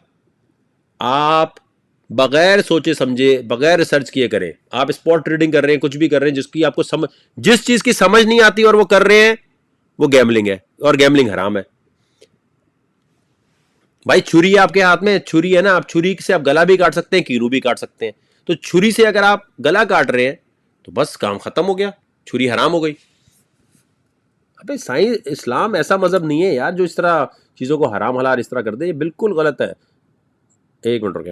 आप बगैर सोचे समझे, बगैर रिसर्च किए करें, आप स्पॉट ट्रेडिंग कर रहे हैं, कुछ भी कर रहे हैं जिसकी आपको समझ, जिस चीज की समझ नहीं आती और वो कर रहे हैं, वो गैम्बलिंग है, और गैम्बलिंग हराम है भाई। छुरी है आपके हाथ में, छुरी है ना, आप छुरी से आप गला भी काट सकते हैं, कीरू भी काट सकते हैं। तो छुरी से अगर आप गला काट रहे हैं तो बस काम खत्म हो गया, छुरी हराम हो गई। अबे साईं, इस्लाम ऐसा मजहब नहीं है यार जो इस तरह चीजों को हराम हलाल इस तरह कर दे, ये बिल्कुल गलत है। एक मिनट रुके।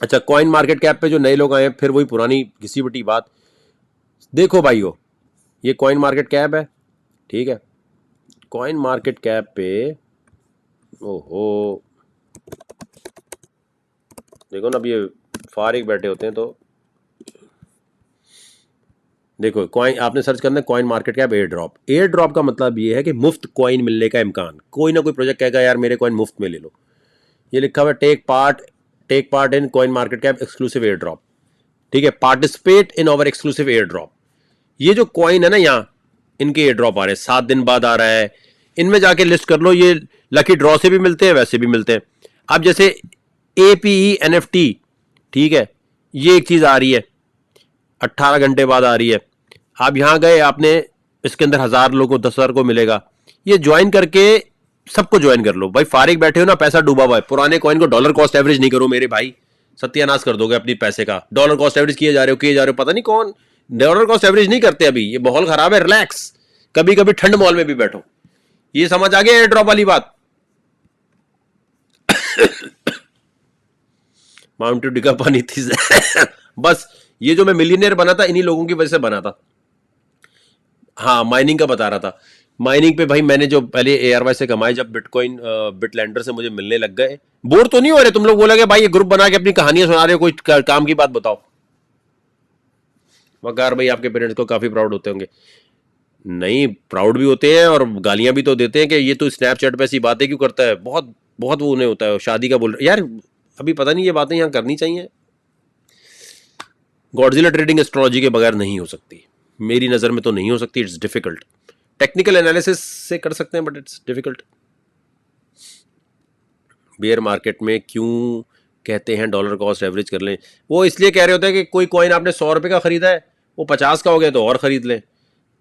अच्छा, कॉइन मार्केट कैप पे जो नए लोग आए हैं, फिर वही पुरानी घिसी पिटी बात। देखो भाइयों, ये कॉइन मार्केट कैप है, ठीक है। कॉइन मार्केट कैप पे ओहो, देखो ना, अब ये फारिग बैठे होते हैं तो देखो, कॉइन आपने सर्च करना है coin market cap air drop. Air drop का मतलब ये है कि मुफ्त कॉइन मिलने का इम्कान। कोई ना कोई प्रोजेक्ट कहेगा यार मेरे कॉइन मुफ्त में ले लो, ये लिखा हुआ take part in coin market cap exclusive airdrop, ठीक है, participate in our exclusive airdrop. ये जो कॉइन है ना, यहाँ इनके एयर ड्रॉप आ रहे हैं, 7 दिन बाद आ रहा है, इनमें जाके लिस्ट कर लो। ये लकी ड्रॉ से भी मिलते हैं, वैसे भी मिलते हैं। अब जैसे APE NFT, ठीक है, ये एक चीज आ रही है, 18 घंटे बाद आ रही है। आप यहां गए, आपने इसके अंदर 1000 लोगों को 10,000 को मिलेगा, ये ज्वाइन करके सबको ज्वाइन कर लो भाई। फारिग बैठे हो ना, पैसा डूबा हुआ है, पुराने कॉइन को डॉलर कॉस्ट एवरेज नहीं करो मेरे भाई, सत्यानाश कर दोगे अपनी पैसे का। डॉलर कॉस्ट एवरेज किए जा रहे हो, पता नहीं कौन डॉलर कॉस्ट एवरेज नहीं करते अभी, ये माहौल खराब है, रिलैक्स। कभी कभी ठंड माहौल में भी बैठो। ये समझ आ गया एयर ड्रॉप वाली बात? माउंटेन ड्यू का पानी थी बस ये जो मैं मिलीनियर बना था इन्हीं लोगों की वजह से बना था। हाँ, माइनिंग का बता रहा था। माइनिंग पे भाई मैंने जो पहले ARY से कमाए, जब बिटकॉइन बिटलैंडर से मुझे मिलने लग गए, बोर तो नहीं हो रहे तुम लोग? बोला कि भाई ये ग्रुप बना के अपनी कहानियां सुना रहे हो, कोई काम की बात बताओ। वकार भाई आपके पेरेंट्स को काफी प्राउड होते होंगे। नहीं, प्राउड भी होते हैं और गालियां भी तो देते हैं कि ये तो स्नैपचैट पे ऐसी बातें क्यों करता है, बहुत बहुत वो उन्हें होता है, शादी का बोल रहे यार। अभी पता नहीं ये बातें यहाँ करनी चाहिए। गॉडजिला ट्रेडिंग एस्ट्रोलॉजी के बगैर नहीं हो सकती, मेरी नजर में तो नहीं हो सकती। इट्स डिफिकल्ट, टेक्निकल एनालिसिस से कर सकते हैं but it's difficult. Bear market में क्यों कहते हैं डॉलर कॉस्ट एवरेज कर लें? वो इसलिए कह रहे होते हैं कि कोई कॉइन आपने 100 रुपए का खरीदा है, वो 50 का हो गया तो और खरीद लें।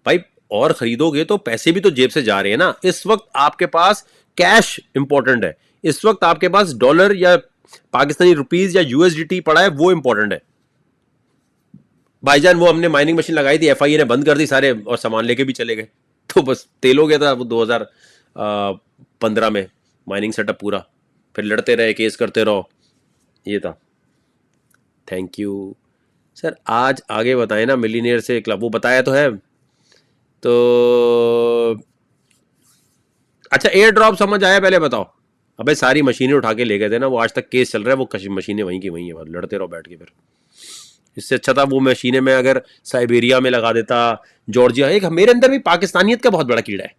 भाई और खरीदोगे तो पैसे भी तो जेब से जा रहे हैं ना। इस वक्त आपके पास कैश इंपॉर्टेंट है, इस वक्त आपके पास डॉलर या पाकिस्तानी रुपीज या USDT पड़ा है, वो इंपॉर्टेंट है। भाईजान वो हमने माइनिंग मशीन लगाई थी, FIA ने बंद कर दी सारे, और सामान लेके भी चले गए, तो बस तेल हो गया था वो 2015 में माइनिंग सेटअप पूरा। फिर लड़ते रहे, केस करते रहो, ये था। Thank you sir. आज आगे बताएं ना, मिलीनियर से क्लब वो बताया तो है। तो अच्छा, एयर ड्रॉप समझ आया, पहले बताओ। अबे सारी मशीनें उठा के ले गए थे ना, वो आज तक केस चल रहा है, वो मशीनें वहीं की वहीं है, लड़ते रहो बैठ के। फिर इससे अच्छा था वो मशीनें मैं अगर साइबेरिया में लगा देता, जॉर्जिया। एक मेरे अंदर भी पाकिस्तानियत का बहुत बड़ा कीड़ा है,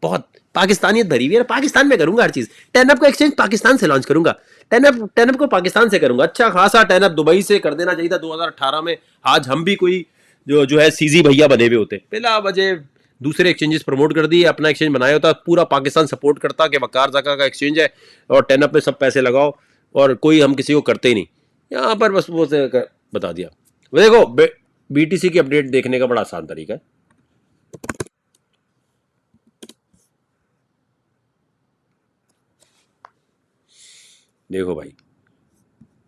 बहुत पाकिस्तानियत भरी हुई है। पाकिस्तान में करूंगा हर चीज। टेनअप का एक्सचेंज पाकिस्तान से लॉन्च करूंगा, टेनअप को पाकिस्तान से करूंगा। अच्छा खासा टेनअप दुबई से कर देना चाहिए था 2018 में। आज हम भी कोई जो है सीजी भैया बने हुए होते, बिला वजह दूसरे एक्सचेंजेस प्रमोट कर दिए, अपना एक्सचेंज बनाया होता, पूरा पाकिस्तान सपोर्ट करता कि वकार जका का एक्सचेंज है और टेनअप में सब पैसे लगाओ, और कोई हम किसी को करते ही नहीं। यहाँ पर बस वो बता दिया। देखो BTC की अपडेट देखने का बड़ा आसान तरीका है। देखो भाई,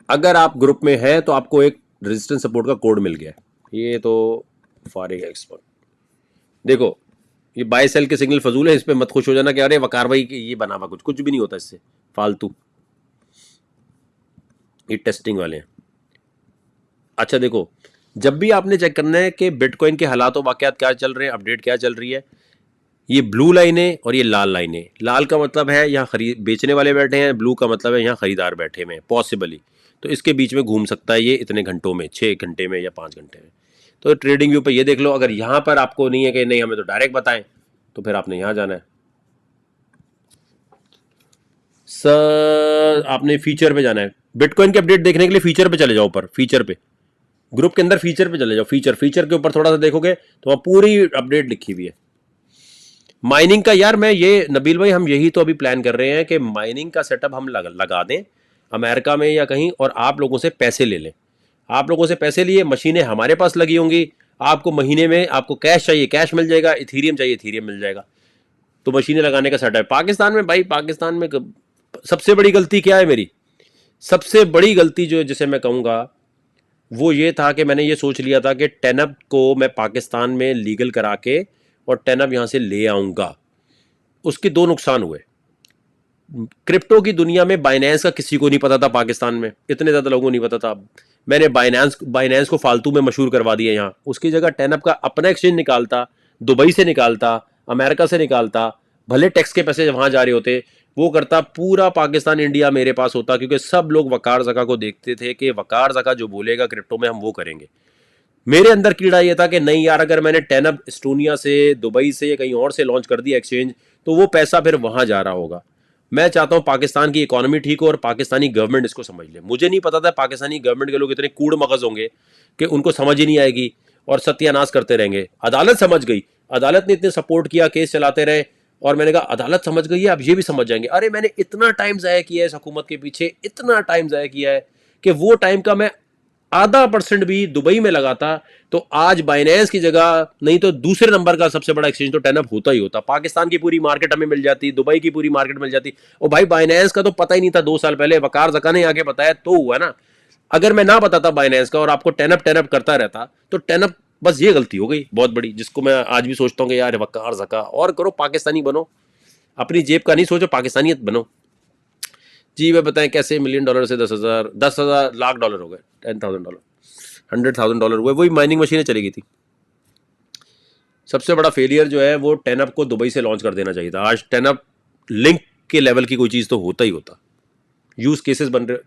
अगर आप ग्रुप में हैं तो आपको एक रेजिस्टेंस सपोर्ट का कोड मिल गया है, ये तो फारिग एक्सपर्ट। देखो ये बाय सेल के सिग्नल फजूल है, इस पे मत खुश हो जाना कि अरे वकार भाई ये बना हुआ कुछ भी नहीं होता इससे, फालतू, ये टेस्टिंग वाले हैं। अच्छा देखो, जब भी आपने चेक करना है कि बिटकॉइन के हालात व वाकयात क्या चल रहे हैं, अपडेट क्या चल रही है, ये ब्लू लाइनें और ये लाल लाइनें, लाल का मतलब है यहाँ खरीद बेचने वाले बैठे हैं, ब्लू का मतलब है यहाँ खरीदार बैठे हुए हैं पॉसिबली, तो इसके बीच में घूम सकता है ये इतने घंटों में, 6 घंटे में या 5 घंटे में। तो ट्रेडिंग व्यू पे ये देख लो, अगर यहाँ पर आपको नहीं है कि नहीं हमें तो डायरेक्ट बताएं, तो फिर आपने यहाँ जाना है सर, आपने फीचर पे जाना है। बिटकॉइन की अपडेट देखने के लिए फीचर पे चले जाओ, ऊपर फीचर पे, ग्रुप के अंदर फीचर पे चले जाओ, फीचर के ऊपर थोड़ा सा देखोगे तो वहाँ पूरी अपडेट लिखी हुई है। माइनिंग का यार मैं ये नबील भाई हम यही तो अभी प्लान कर रहे हैं कि माइनिंग का सेटअप हम लगा दें अमेरिका में या कहीं, और आप लोगों से पैसे ले लें। आप लोगों से पैसे लिए, मशीनें हमारे पास लगी होंगी, आपको महीने में आपको कैश चाहिए कैश मिल जाएगा, इथीरियम चाहिए इथीरियम मिल जाएगा, तो मशीनें लगाने का सेटअप। पाकिस्तान में भाई, पाकिस्तान में सबसे बड़ी गलती क्या है मेरी, सबसे बड़ी गलती जो जिसे मैं कहूँगा वो ये था कि मैंने ये सोच लिया था कि टेनअप को मैं पाकिस्तान में लीगल करा के और टेनअप यहाँ से ले आऊँगा। उसके 2 नुकसान हुए। क्रिप्टो की दुनिया में बाइनेंस का किसी को नहीं पता था, पाकिस्तान में इतने ज़्यादा लोगों को नहीं पता था। मैंने बाइनेंस को फालतू में मशहूर करवा दिया यहाँ, उसकी जगह टेनअप का अपना एक्सचेंज निकालता, दुबई से निकालता, अमेरिका से निकालता, भले टैक्स के पैसे वहाँ जा रहे होते, वो करता, पूरा पाकिस्तान इंडिया मेरे पास होता, क्योंकि सब लोग वकार ज़का को देखते थे कि वकार ज़का जो बोलेगा क्रिप्टो में हम वो करेंगे। मेरे अंदर कीड़ा ये था कि नहीं यार, अगर मैंने टेनअप एस्टोनिया से, दुबई से या कहीं और से लॉन्च कर दिया एक्सचेंज, तो वो पैसा फिर वहाँ जा रहा होगा। मैं चाहता हूँ पाकिस्तान की इकोनॉमी ठीक हो और पाकिस्तानी गवर्नमेंट इसको समझ ले। मुझे नहीं पता था पाकिस्तानी गवर्नमेंट के लोग इतने कूड़ मगज होंगे कि उनको समझ ही नहीं आएगी और सत्यानाश करते रहेंगे। अदालत समझ गई, अदालत ने इतने सपोर्ट किया, केस चलाते रहे, और मैंने कहा अदालत समझ गई है, अब ये भी समझ जाएंगे। अरे मैंने इतना टाइम ज़ाया किया है इस हुकूमत के पीछे, इतना टाइम ज़ाया किया है कि वो टाइम का मैं % भी दुबई में लगाता तो आज बाइनेंस की जगह नहीं तो दूसरे नंबर का सबसे बड़ा एक्सचेंज तो टेनअप होता ही होता। पाकिस्तान की पूरी मार्केट हमें मिल जाती, दुबई की पूरी मार्केट मिल जाती। और भाई बाइनेंस का तो पता ही नहीं था 2 साल पहले, वकार ज़का ने आके बताया तो हुआ ना। अगर मैं ना बताता बाइनेंस का और आपको टेनअप करता रहता, तो टेनअप, बस ये गलती हो गई बहुत बड़ी, जिसको मैं आज भी सोचता हूँ कि यार वकार ज़का और करो, पाकिस्तानी बनो, अपनी जेब का नहीं सोचो, पाकिस्तानियत बनो। जी वे बताएं कैसे $1 मिलियन से 10,000 लाख डॉलर हो गए, $10,000, $100,000 हुए, वही माइनिंग मशीनें चली गई थी। सबसे बड़ा फेलियर जो है वो टेनअप को दुबई से लॉन्च कर देना चाहिए था। आज टेनअप लिंक के लेवल की कोई चीज़ तो होता ही होता, यूज़ केसेस बन रहे।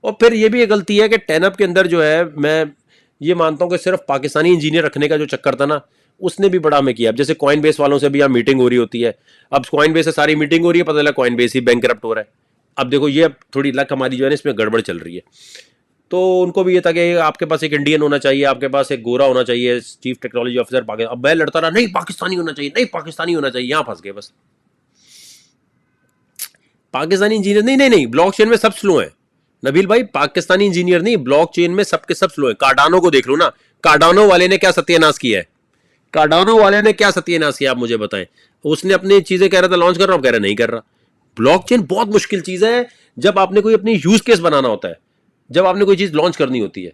और फिर ये भी एक गलती है कि टेनअप के अंदर जो है, मैं ये मानता हूँ कि सिर्फ पाकिस्तानी इंजीनियर रखने का जो चक्कर था ना, उसने भी बड़ा हमें किया। अब जैसे कॉइन बेस वालों से भी यहाँ मीटिंग हो रही होती है, अब कॉइन बेस से सारी मीटिंग हो रही है, पता चला कॉइन बेस ही बैंकरप्ट हो रहा है। अब देखो ये थोड़ी लक हमारी जो है ना इसमें गड़बड़ चल रही है। तो उनको भी ये था कि आपके पास एक इंडियन होना चाहिए, आपके पास एक गोरा होना चाहिए चीफ टेक्नोलॉजी ऑफिसर पाकिस्तान। अब मैं लड़ता रहा, नहीं पाकिस्तानी होना चाहिए, नहीं पाकिस्तानी होना चाहिए, यहाँ फंस गए बस। पाकिस्तानी इंजीनियर नहीं, ब्लॉकचेन में सब स्लो है नबील भाई, पाकिस्तानी इंजीनियर नहीं, ब्लॉकचेन में सबके सब स्लो है। कार्डानो को देख लो ना, कार्डानो वाले ने क्या सत्यानाश किया है, कार्डानो वाले ने क्या सत्यानाश किया, आप मुझे बताएं। उसने अपनी चीजें कह रहा था लॉन्च कर रहा हूं, कह रहा नहीं कर रहा। ब्लॉकचेन बहुत मुश्किल चीज है जब आपने कोई अपनी यूज केस बनाना होता है, जब आपने कोई चीज लॉन्च करनी होती है,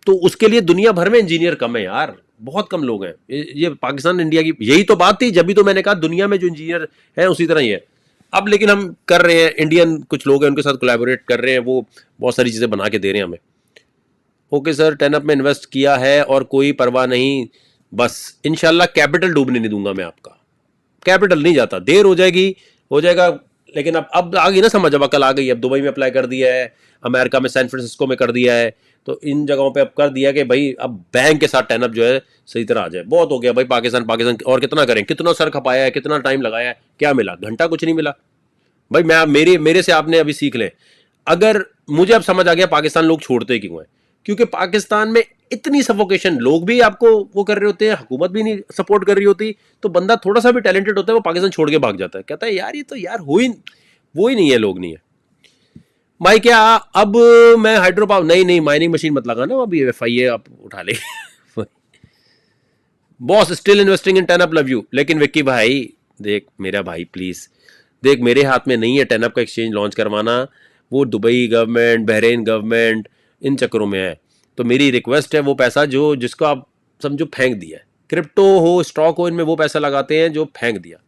तो उसके लिए दुनिया भर में इंजीनियर कम है यार, बहुत कम लोग हैं। ये पाकिस्तान इंडिया की यही तो बात थी, जब भी तो मैंने कहा दुनिया में जो इंजीनियर है उसी तरह ही है। अब लेकिन हम कर रहे हैं, इंडियन कुछ लोग हैं उनके साथ कोलैबोरेट कर रहे हैं, वो बहुत सारी चीजें बना के दे रहे हैं हमें। ओके सर, टेनअप में इन्वेस्ट किया है और कोई परवाह नहीं, बस इंशाल्लाह कैपिटल डूबने नहीं दूंगा मैं आपका। कैपिटल नहीं जाता, देर हो जाएगी, हो जाएगा, लेकिन अब आ गई ना समझ, अब अकल आ गई। अब दुबई में अप्लाई कर दिया है, अमेरिका में सैन फ्रांसिस्को में कर दिया है, तो इन जगहों पे अब कर दिया कि भाई अब बैंक के साथ टेनअप जो है सही तरह आ जाए। बहुत हो गया भाई पाकिस्तान और कितना करें, कितना सर खपाया है, कितना टाइम लगाया है, क्या मिला, घंटा कुछ नहीं मिला भाई। मैं मेरे से आपने अभी सीख लें। अगर मुझे अब समझ आ गया पाकिस्तान लोग छोड़ते क्यों हैं, क्योंकि पाकिस्तान में इतनी सफोकेशन, लोग भी आपको वो कर रहे होते हैं, हुकूमत भी नहीं सपोर्ट कर रही होती, तो बंदा थोड़ा सा भी टैलेंटेड होता है वो पाकिस्तान छोड़ के भाग जाता है, कहता है यार ये तो यार वो ही नहीं है, लोग नहीं है भाई। क्या अब मैं हाइड्रो पावर नहीं माइनिंग मशीन मत लगाना, अभी FIA आप उठा ले boss still investing in ten up, love you. लेकिन विक्की भाई देख मेरा भाई प्लीज देख, मेरे हाथ में नहीं है टेनअप का एक्सचेंज लॉन्च करवाना, वो दुबई गवर्नमेंट, बहरीन गवर्नमेंट, इन चक्करों में है। तो मेरी रिक्वेस्ट है वो पैसा जो जिसको आप समझो फेंक दिया है, क्रिप्टो हो स्टॉक हो, इनमें वो पैसा लगाते हैं जो फेंक दिया।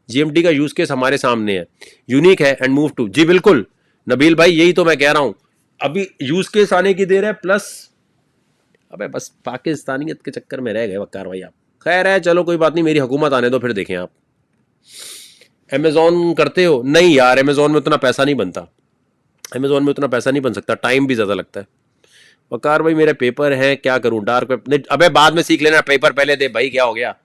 जीएमटी का यूज केस हमारे सामने है, यूनिक है एंड मूव टू। जी बिल्कुल नबील भाई, यही तो मैं कह रहा हूं, अभी यूज केस आने की देर है, प्लस अबे बस पाकिस्तानियत के चक्कर में रह गए वक्कार भाई आप। खैर है, चलो कोई बात नहीं, मेरी हुकूमत आने दो फिर देखें आप। अमेजोन करते हो? नहीं यार, अमेजोन में उतना पैसा नहीं बनता, अमेजोन में उतना पैसा नहीं बन सकता, टाइम भी ज़्यादा लगता है। वकार भाई मेरे पेपर हैं, क्या करूं? डार्क वेब नहीं, अबे बाद में सीख लेना, पेपर पहले दे भाई। क्या हो गया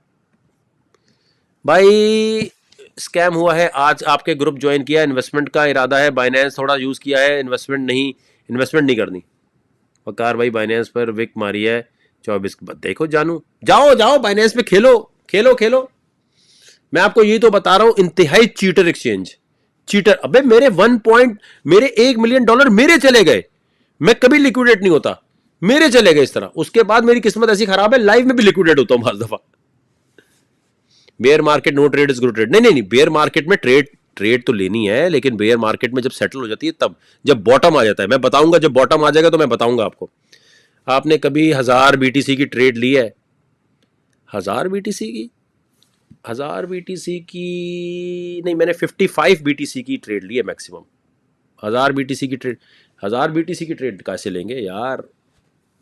भाई? स्कैम हुआ है, आज आपके ग्रुप ज्वाइन किया, इन्वेस्टमेंट का इरादा है, बाइनेंस थोड़ा यूज़ किया है, इन्वेस्टमेंट नहीं करनी। वकार भाई बाइनेंस पर विक मारी है 24 के बाद। देखो जानू, जाओ जाओ बाइनेंस पे खेलो खेलो खेलो। मैं आपको यही तो बता रहा हूं, इंतहाई चीटर एक्सचेंज, चीटर। अबे मेरे मेरे $1 मिलियन मेरे चले गए, मैं कभी लिक्विडेट नहीं होता, मेरे चले गए इस तरह। उसके बाद मेरी किस्मत ऐसी खराब है, लाइव में भी लिक्विडेट होता हूं बार दफा। Bear market no trade is good trade, नहीं नहीं नहीं, बेयर मार्केट में ट्रेड तो लेनी है, लेकिन बेयर मार्केट में जब सेटल हो जाती है तब, जब बॉटम आ जाता है। मैं बताऊंगा, जब बॉटम आ जाएगा तो मैं बताऊंगा आपको। आपने कभी 1000 BTC की ट्रेड ली है? 1000 BTC की, 1000 BTC की नहीं, मैंने 55 BTC की ट्रेड ली है मैक्सिमम। 1000 BTC की ट्रेड, 1000 BTC की ट्रेड कैसे लेंगे यार?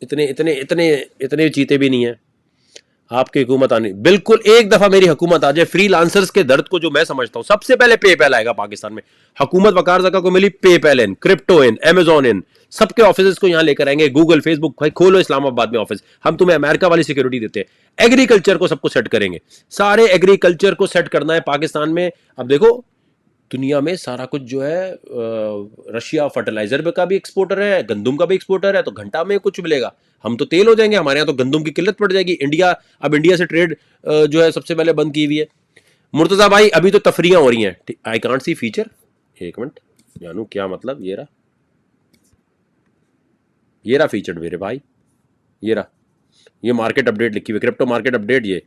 इतने इतने इतने इतने चीते भी नहीं है आपकी हुकूमत आनी। बिल्कुल एक दफा मेरी हुकूमत आ जाए, फ्रीलांसर्स के दर्द को जो मैं समझता हूं, सबसे पहले पेपैल आएगा पाकिस्तान में। हुकूमत वकार जका को मिली, PayPal in, crypto in, Amazon in, सबके ऑफिस को यहां लेकर आएंगे। गूगल, फेसबुक, भाई खोलो इस्लामाबाद में ऑफिस, हम तुम्हें अमेरिका वाली सिक्योरिटी देते हैं। एग्रीकल्चर को सबको सेट करेंगे, सारे एग्रीकल्चर को सेट करना है पाकिस्तान में। अब देखो दुनिया में सारा कुछ जो है, रशिया फर्टिलाइजर का भी एक्सपोर्टर है, गंदम का भी एक्सपोर्टर है, तो घंटा में कुछ मिलेगा, हम तो तेल हो जाएंगे, हमारे यहाँ तो गंदम की किल्लत पड़ जाएगी। अब इंडिया से ट्रेड जो है सबसे पहले बंद की हुई है। मुर्तजा भाई अभी तो तफरियां हो रही हैं, आई कांट सी फीचर, एक मिनट जानू क्या मतलब, ये रहा फीचर मेरे भाई, ये मार्केट अपडेट लिखी हुई, क्रिप्टो मार्केट अपडेट। ये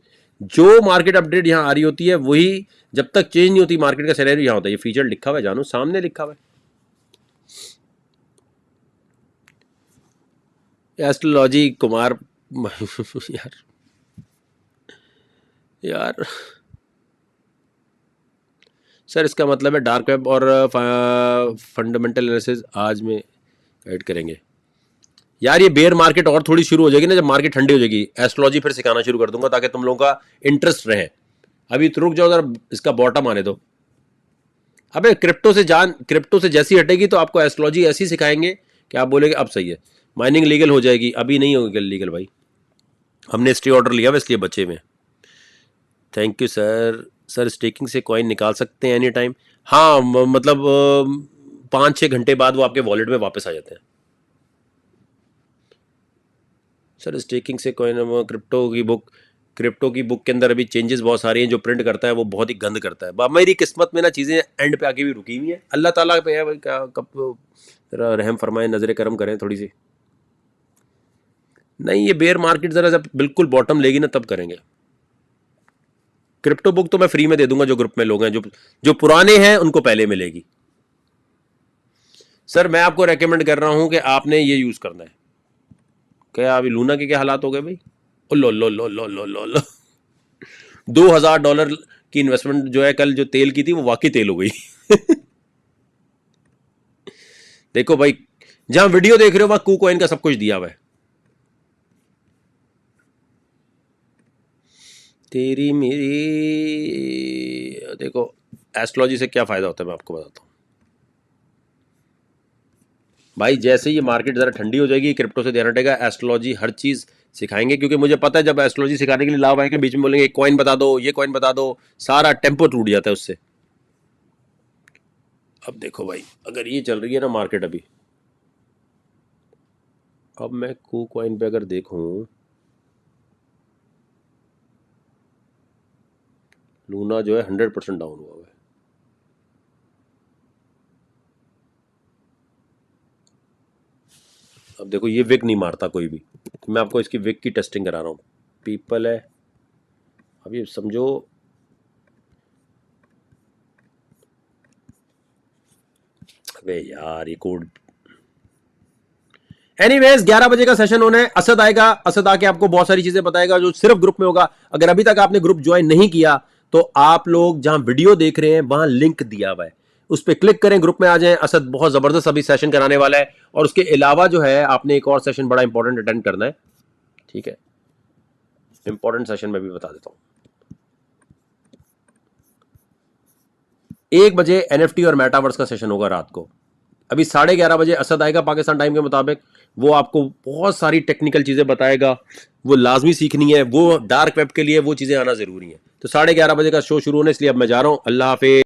जो मार्केट अपडेट यहाँ आ रही होती है वही, जब तक चेंज नहीं होती मार्केट का सिनेरियो यहाँ होता है। ये फीचर लिखा हुआ है जानू, सामने लिखा हुआ है। एस्ट्रोलॉजी कुमार यार सर, इसका मतलब है डार्क वेब और फंडामेंटल एनालिसिस आज में गाइड करेंगे। यार ये बेयर मार्केट और थोड़ी शुरू हो जाएगी ना, जब मार्केट ठंडी हो जाएगी, एस्ट्रोलॉजी फिर सिखाना शुरू कर दूंगा ताकि तुम लोगों का इंटरेस्ट रहे। अभी तो रुक जाओ जरा, इसका बॉटम आने दो। अबे क्रिप्टो से जैसी हटेगी तो आपको एस्ट्रोलॉजी ऐसी सिखाएंगे कि आप बोलेंगे अब सही है। माइनिंग लीगल हो जाएगी, अभी नहीं होगी लीगल भाई, हमने स्टे ऑर्डर लिया हुआ इसलिए बचे में। Thank you sir. Sir staking से कॉइन निकाल सकते हैं एनी टाइम? हाँ, मतलब 5-6 घंटे बाद वो आपके वॉलेट में वापस आ जाते हैं। सर स्टेकिंग से कॉइन, क्रिप्टो की बुक के अंदर अभी चेंजेस बहुत सारी हैं, जो प्रिंट करता है वो बहुत ही गंद करता है। मेरी किस्मत में ना चीज़ें एंड पे आके भी रुकी हुई हैं, अल्लाह ताला पे है भाई, क्या कब जरा रहम फरमाए, नजर करम करें थोड़ी सी। नहीं, ये बेयर मार्केट जरा जब बिल्कुल बॉटम लेगी ना तब करेंगे। क्रिप्टो बुक तो मैं फ्री में दे दूंगा, जो ग्रुप में लोग हैं, जो पुराने हैं उनको पहले मिलेगी। सर मैं आपको रेकमेंड कर रहा हूं कि आपने ये यूज करना है। क्या अभी लूना के क्या हालात हो गए भाई? ओ लो लो लो लो लो लो लो $2000 की इन्वेस्टमेंट जो है कल जो तेल की थी वो वाकई तेल हो गई। देखो भाई, जहां वीडियो देख रहे हो वहां KuCoin का सब कुछ दिया हुआ है। तेरी मेरी, देखो एस्ट्रोलॉजी से क्या फायदा होता है मैं आपको बताता हूं भाई। जैसे ही ये मार्केट जरा ठंडी हो जाएगी, क्रिप्टो से ध्यान हटेगा, एस्ट्रोलॉजी हर चीज सिखाएंगे, क्योंकि मुझे पता है जब एस्ट्रोलॉजी सिखाने के लिए लाभ आएंगे, बीच में बोलेंगे कॉइन बता दो, ये कॉइन बता दो, सारा टेम्पो टूट जाता है उससे। अब देखो भाई, अगर ये चल रही है ना मार्केट अभी, अब मैं KuCoin पे अगर देखूं, लूना जो है 100% डाउन हुआ है। अब देखो ये विक नहीं मारता कोई भी, तो मैं आपको इसकी विक की टेस्टिंग करा रहा हूँ। पीपल है, अब ये समझो अबे यार ये कोड एनीवेज 11 बजे का सेशन होना है, असद आएगा, असद आके आपको बहुत सारी चीजें बताएगा जो सिर्फ ग्रुप में होगा। अगर अभी तक आपने ग्रुप ज्वाइन नहीं किया तो आप लोग जहां वीडियो देख रहे हैं वहां लिंक दिया हुआ है, उस पर क्लिक करें, ग्रुप में आ जाएं। असद बहुत जबरदस्त अभी सेशन कराने वाला है, और उसके अलावा जो है आपने एक और सेशन बड़ा इंपॉर्टेंट अटेंड करना है, ठीक है, इंपॉर्टेंट सेशन मैं भी बता देता हूं। 1 बजे एनएफटी और मेटावर्स का सेशन होगा रात को। अभी 11:30 बजे असद आएगा पाकिस्तान टाइम के मुताबिक, वो आपको बहुत सारी टेक्निकल चीजें बताएगा, वो लाजमी सीखनी है, वो डार्क वेब के लिए वो चीजें आना जरूरी है। तो 11:30 बजे का शो शुरू होने, इसलिए अब मैं जा रहा हूं। अल्लाह हाफिज।